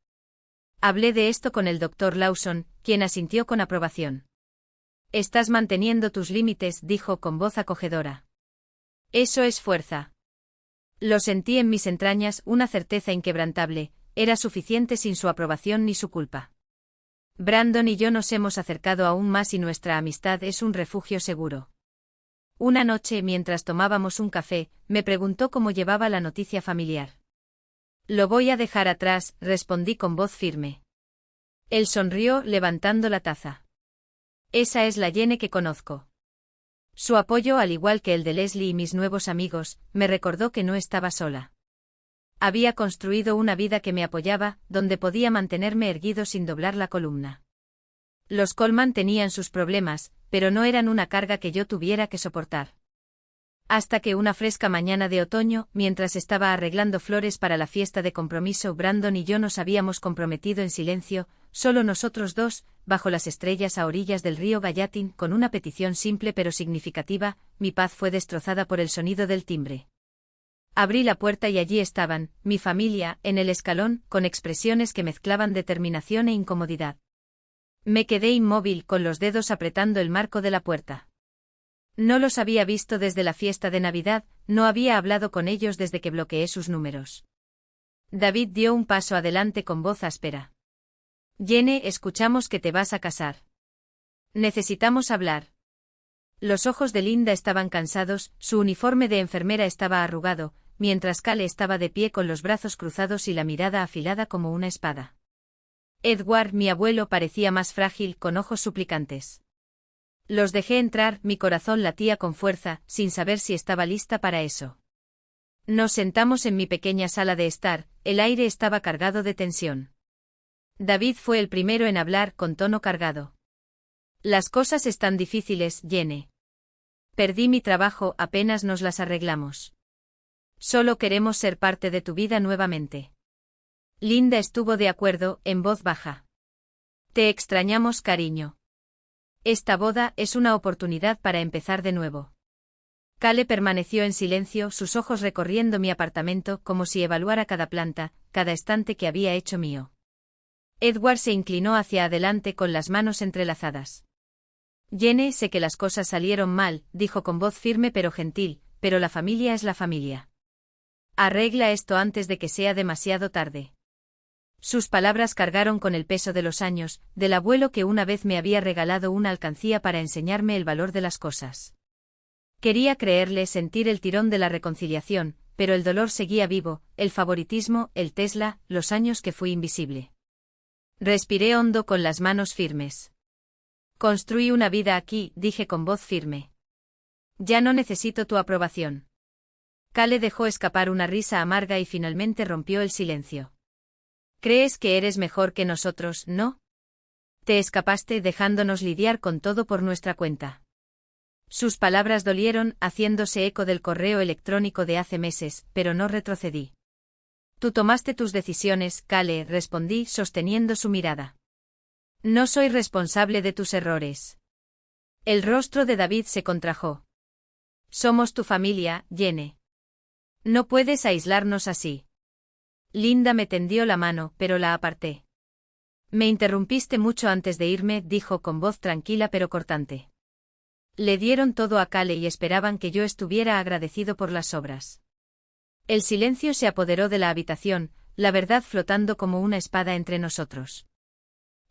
Hablé de esto con el Dr. Lawson, quien asintió con aprobación. Estás manteniendo tus límites, dijo con voz acogedora. Eso es fuerza. Lo sentí en mis entrañas, una certeza inquebrantable, era suficiente sin su aprobación ni su culpa. Brandon y yo nos hemos acercado aún más y nuestra amistad es un refugio seguro. Una noche, mientras tomábamos un café, me preguntó cómo llevaba la noticia familiar. Lo voy a dejar atrás, respondí con voz firme. Él sonrió, levantando la taza. Esa es la Jenny que conozco. Su apoyo, al igual que el de Leslie y mis nuevos amigos, me recordó que no estaba sola. Había construido una vida que me apoyaba, donde podía mantenerme erguido sin doblar la columna. Los Coleman tenían sus problemas, pero no eran una carga que yo tuviera que soportar. Hasta que una fresca mañana de otoño, mientras estaba arreglando flores para la fiesta de compromiso, Brandon y yo nos habíamos comprometido en silencio, solo nosotros dos, bajo las estrellas a orillas del río Gallatin, con una petición simple pero significativa, mi paz fue destrozada por el sonido del timbre. Abrí la puerta y allí estaban, mi familia, en el escalón, con expresiones que mezclaban determinación e incomodidad. Me quedé inmóvil, con los dedos apretando el marco de la puerta. No los había visto desde la fiesta de Navidad, no había hablado con ellos desde que bloqueé sus números. David dio un paso adelante con voz áspera. Jenny, escuchamos que te vas a casar. Necesitamos hablar. Los ojos de Linda estaban cansados, su uniforme de enfermera estaba arrugado, mientras Cale estaba de pie con los brazos cruzados y la mirada afilada como una espada. Edward, mi abuelo, parecía más frágil, con ojos suplicantes. Los dejé entrar, mi corazón latía con fuerza, sin saber si estaba lista para eso. Nos sentamos en mi pequeña sala de estar, el aire estaba cargado de tensión. David fue el primero en hablar con tono cargado. Las cosas están difíciles, Jenny. Perdí mi trabajo, apenas nos las arreglamos. Solo queremos ser parte de tu vida nuevamente. Linda estuvo de acuerdo, en voz baja. Te extrañamos, cariño. Esta boda es una oportunidad para empezar de nuevo. Cale permaneció en silencio, sus ojos recorriendo mi apartamento como si evaluara cada planta, cada estante que había hecho mío. Edward se inclinó hacia adelante con las manos entrelazadas. Jenny, sé que las cosas salieron mal, dijo con voz firme pero gentil, pero la familia es la familia. Arregla esto antes de que sea demasiado tarde. Sus palabras cargaron con el peso de los años, del abuelo que una vez me había regalado una alcancía para enseñarme el valor de las cosas. Quería creerle, sentir el tirón de la reconciliación, pero el dolor seguía vivo, el favoritismo, el Tesla, los años que fui invisible. Respiré hondo con las manos firmes. Construí una vida aquí, dije con voz firme. Ya no necesito tu aprobación. Cale dejó escapar una risa amarga y finalmente rompió el silencio. ¿Crees que eres mejor que nosotros, no? Te escapaste dejándonos lidiar con todo por nuestra cuenta. Sus palabras dolieron, haciéndose eco del correo electrónico de hace meses, pero no retrocedí. Tú tomaste tus decisiones, Cale, respondí, sosteniendo su mirada. No soy responsable de tus errores. El rostro de David se contrajo. Somos tu familia, Jenny. No puedes aislarnos así. Linda me tendió la mano, pero la aparté. Me interrumpiste mucho antes de irme, dijo con voz tranquila pero cortante. Le dieron todo a Cale y esperaban que yo estuviera agradecido por las obras. El silencio se apoderó de la habitación, la verdad flotando como una espada entre nosotros.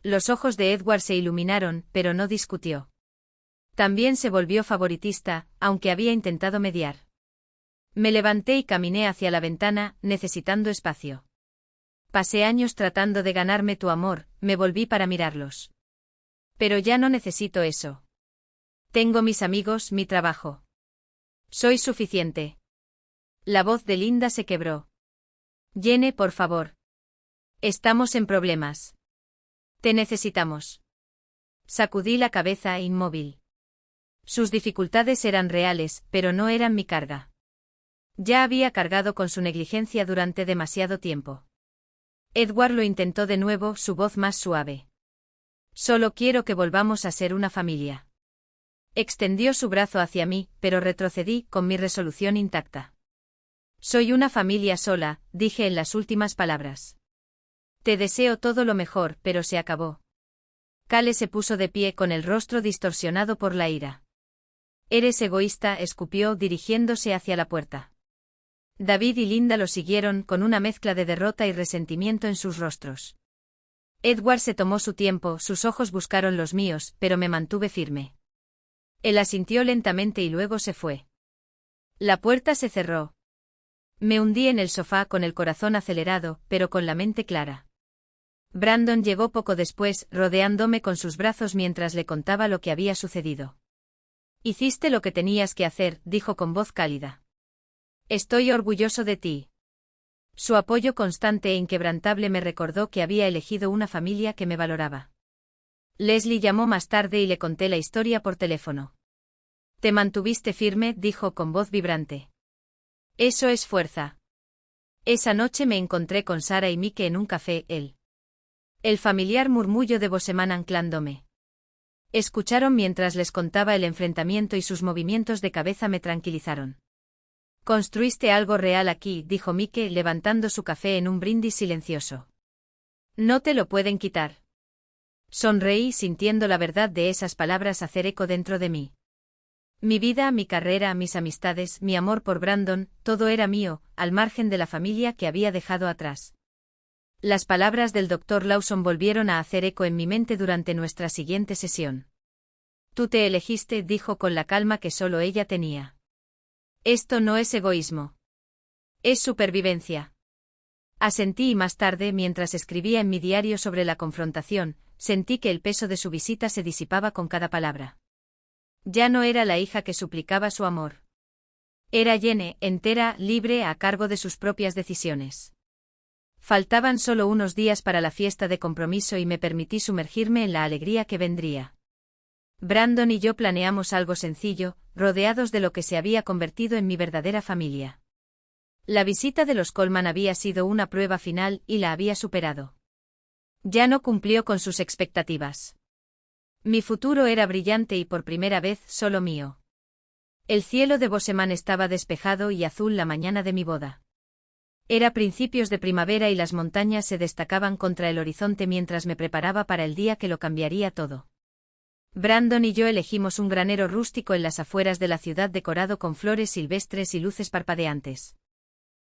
Los ojos de Edward se iluminaron, pero no discutió. También se volvió favoritista, aunque había intentado mediar. Me levanté y caminé hacia la ventana, necesitando espacio. Pasé años tratando de ganarme tu amor, me volví para mirarlos. Pero ya no necesito eso. Tengo mis amigos, mi trabajo. Soy suficiente. La voz de Linda se quebró. Jenny, por favor. Estamos en problemas. Te necesitamos. Sacudí la cabeza inmóvil. Sus dificultades eran reales, pero no eran mi carga. Ya había cargado con su negligencia durante demasiado tiempo. Edward lo intentó de nuevo, su voz más suave. Solo quiero que volvamos a ser una familia. Extendió su brazo hacia mí, pero retrocedí, con mi resolución intacta. Soy una familia sola, dije en las últimas palabras. Te deseo todo lo mejor, pero se acabó. Cale se puso de pie con el rostro distorsionado por la ira. Eres egoísta, escupió, dirigiéndose hacia la puerta. David y Linda lo siguieron con una mezcla de derrota y resentimiento en sus rostros. Edward se tomó su tiempo, sus ojos buscaron los míos, pero me mantuve firme. Él asintió lentamente y luego se fue. La puerta se cerró. Me hundí en el sofá con el corazón acelerado, pero con la mente clara. Brandon llegó poco después, rodeándome con sus brazos mientras le contaba lo que había sucedido. Hiciste lo que tenías que hacer, dijo con voz cálida. Estoy orgulloso de ti. Su apoyo constante e inquebrantable me recordó que había elegido una familia que me valoraba. Leslie llamó más tarde y le conté la historia por teléfono. Te mantuviste firme, dijo con voz vibrante. Eso es fuerza. Esa noche me encontré con Sara y Mike en un café, el familiar murmullo de Boseman anclándome. Escucharon mientras les contaba el enfrentamiento y sus movimientos de cabeza me tranquilizaron. Construiste algo real aquí, dijo Mike levantando su café en un brindis silencioso. No te lo pueden quitar. Sonreí sintiendo la verdad de esas palabras hacer eco dentro de mí. Mi vida, mi carrera, mis amistades, mi amor por Brandon, todo era mío, al margen de la familia que había dejado atrás. Las palabras del Dr. Lawson volvieron a hacer eco en mi mente durante nuestra siguiente sesión. Tú te elegiste, dijo con la calma que solo ella tenía. Esto no es egoísmo. Es supervivencia. Asentí y más tarde, mientras escribía en mi diario sobre la confrontación, sentí que el peso de su visita se disipaba con cada palabra. Ya no era la hija que suplicaba su amor. Era Jenny, entera, libre, a cargo de sus propias decisiones. Faltaban solo unos días para la fiesta de compromiso y me permití sumergirme en la alegría que vendría. Brandon y yo planeamos algo sencillo, rodeados de lo que se había convertido en mi verdadera familia. La visita de los Coleman había sido una prueba final y la había superado. Ya no cumplió con sus expectativas. Mi futuro era brillante y por primera vez solo mío. El cielo de Boseman estaba despejado y azul la mañana de mi boda. Era principios de primavera y las montañas se destacaban contra el horizonte mientras me preparaba para el día que lo cambiaría todo. Brandon y yo elegimos un granero rústico en las afueras de la ciudad decorado con flores silvestres y luces parpadeantes.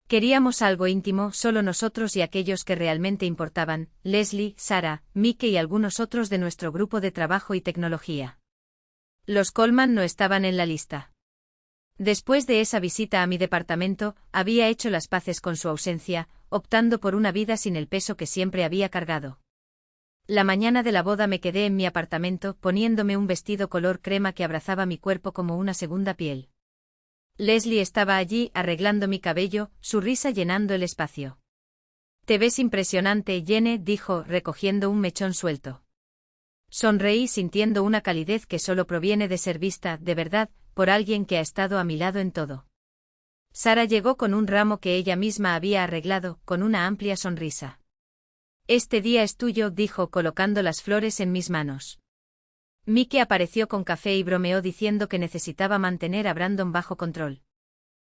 Queríamos algo íntimo, solo nosotros y aquellos que realmente importaban, Leslie, Sarah, Mike y algunos otros de nuestro grupo de trabajo y tecnología. Los Coleman no estaban en la lista. Después de esa visita a mi departamento, había hecho las paces con su ausencia, optando por una vida sin el peso que siempre había cargado. La mañana de la boda me quedé en mi apartamento, poniéndome un vestido color crema que abrazaba mi cuerpo como una segunda piel. Leslie estaba allí, arreglando mi cabello, su risa llenando el espacio. «Te ves impresionante, Jenny», dijo, recogiendo un mechón suelto. Sonreí sintiendo una calidez que solo proviene de ser vista, de verdad, por alguien que ha estado a mi lado en todo. Sarah llegó con un ramo que ella misma había arreglado, con una amplia sonrisa. «Este día es tuyo», dijo, colocando las flores en mis manos. Mike apareció con café y bromeó diciendo que necesitaba mantener a Brandon bajo control.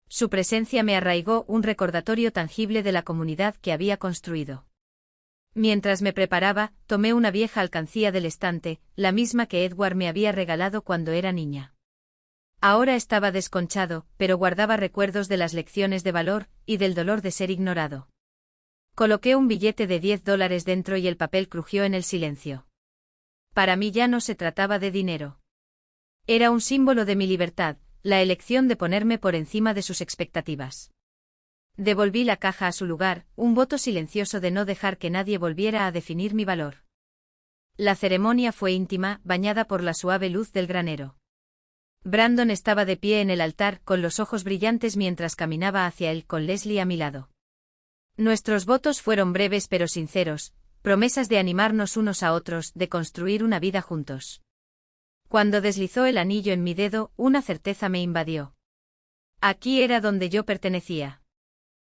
Su presencia me arraigó, un recordatorio tangible de la comunidad que había construido. Mientras me preparaba, tomé una vieja alcancía del estante, la misma que Edward me había regalado cuando era niña. Ahora estaba desconchado, pero guardaba recuerdos de las lecciones de valor y del dolor de ser ignorado. Coloqué un billete de $10 dentro y el papel crujió en el silencio. Para mí ya no se trataba de dinero. Era un símbolo de mi libertad, la elección de ponerme por encima de sus expectativas. Devolví la caja a su lugar, un voto silencioso de no dejar que nadie volviera a definir mi valor. La ceremonia fue íntima, bañada por la suave luz del granero. Brandon estaba de pie en el altar, con los ojos brillantes mientras caminaba hacia él, con Leslie a mi lado. Nuestros votos fueron breves pero sinceros, promesas de animarnos unos a otros, de construir una vida juntos. Cuando deslizó el anillo en mi dedo, una certeza me invadió. Aquí era donde yo pertenecía.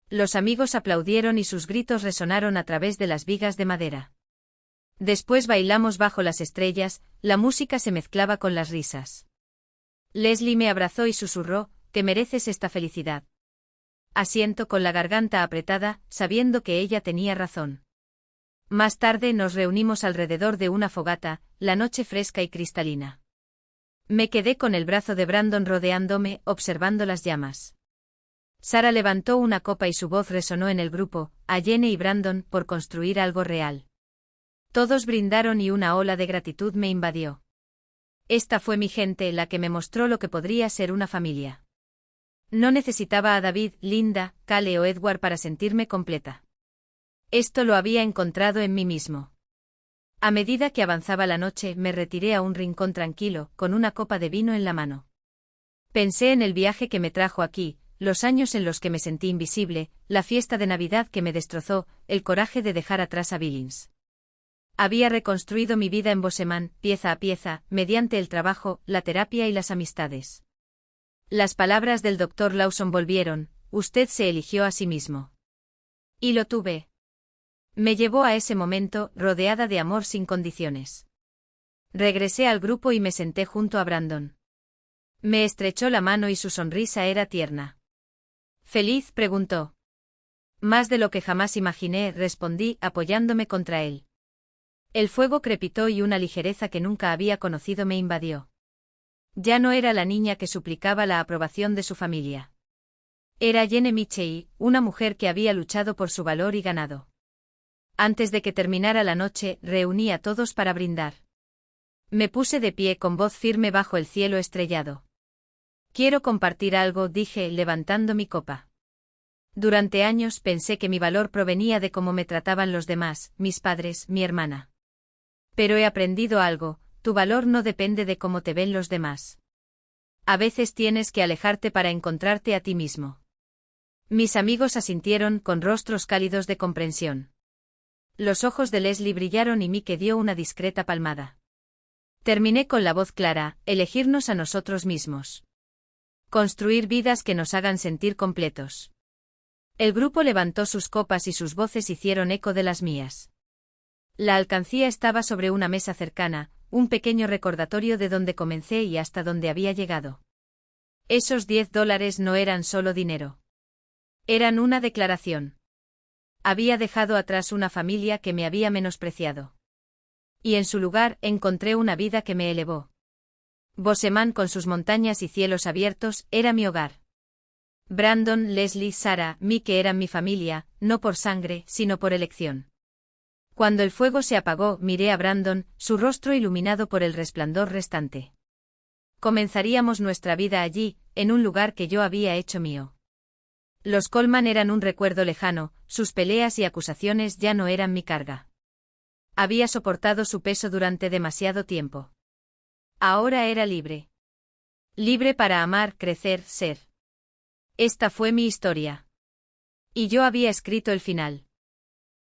Los amigos aplaudieron y sus gritos resonaron a través de las vigas de madera. Después bailamos bajo las estrellas, la música se mezclaba con las risas. Leslie me abrazó y susurró, «Te mereces esta felicidad». Asiento con la garganta apretada, sabiendo que ella tenía razón. Más tarde nos reunimos alrededor de una fogata, la noche fresca y cristalina. Me quedé con el brazo de Brandon rodeándome, observando las llamas. Sarah levantó una copa y su voz resonó en el grupo, a Jenny y Brandon, por construir algo real. Todos brindaron y una ola de gratitud me invadió. Esta fue mi gente la que me mostró lo que podría ser una familia. No necesitaba a David, Linda, Cale o Edward para sentirme completa. Esto lo había encontrado en mí mismo. A medida que avanzaba la noche, me retiré a un rincón tranquilo, con una copa de vino en la mano. Pensé en el viaje que me trajo aquí, los años en los que me sentí invisible, la fiesta de Navidad que me destrozó, el coraje de dejar atrás a Billings. Había reconstruido mi vida en Bosemán, pieza a pieza, mediante el trabajo, la terapia y las amistades. Las palabras del Dr. Lawson volvieron, «Usted se eligió a sí mismo». Y lo tuve. Me llevó a ese momento, rodeada de amor sin condiciones. Regresé al grupo y me senté junto a Brandon. Me estrechó la mano y su sonrisa era tierna. «¿Feliz?», preguntó. «Más de lo que jamás imaginé», respondí, apoyándome contra él. El fuego crepitó y una ligereza que nunca había conocido me invadió. Ya no era la niña que suplicaba la aprobación de su familia. Era Jenny Mitchell, una mujer que había luchado por su valor y ganado. Antes de que terminara la noche, reuní a todos para brindar. Me puse de pie con voz firme bajo el cielo estrellado. «Quiero compartir algo», dije, levantando mi copa. Durante años pensé que mi valor provenía de cómo me trataban los demás, mis padres, mi hermana. Pero he aprendido algo, tu valor no depende de cómo te ven los demás. A veces tienes que alejarte para encontrarte a ti mismo. Mis amigos asintieron con rostros cálidos de comprensión. Los ojos de Leslie brillaron y Mike dio una discreta palmada. Terminé con la voz clara, elegirnos a nosotros mismos. Construir vidas que nos hagan sentir completos. El grupo levantó sus copas y sus voces hicieron eco de las mías. La alcancía estaba sobre una mesa cercana, un pequeño recordatorio de dónde comencé y hasta dónde había llegado. Esos $10 no eran solo dinero. Eran una declaración. Había dejado atrás una familia que me había menospreciado. Y en su lugar encontré una vida que me elevó. Bosemán con sus montañas y cielos abiertos era mi hogar. Brandon, Leslie, Sarah, Mike eran mi familia, no por sangre, sino por elección. Cuando el fuego se apagó, miré a Brandon, su rostro iluminado por el resplandor restante. Comenzaríamos nuestra vida allí, en un lugar que yo había hecho mío. Los Coleman eran un recuerdo lejano, sus peleas y acusaciones ya no eran mi carga. Había soportado su peso durante demasiado tiempo. Ahora era libre. Libre para amar, crecer, ser. Esta fue mi historia. Y yo había escrito el final.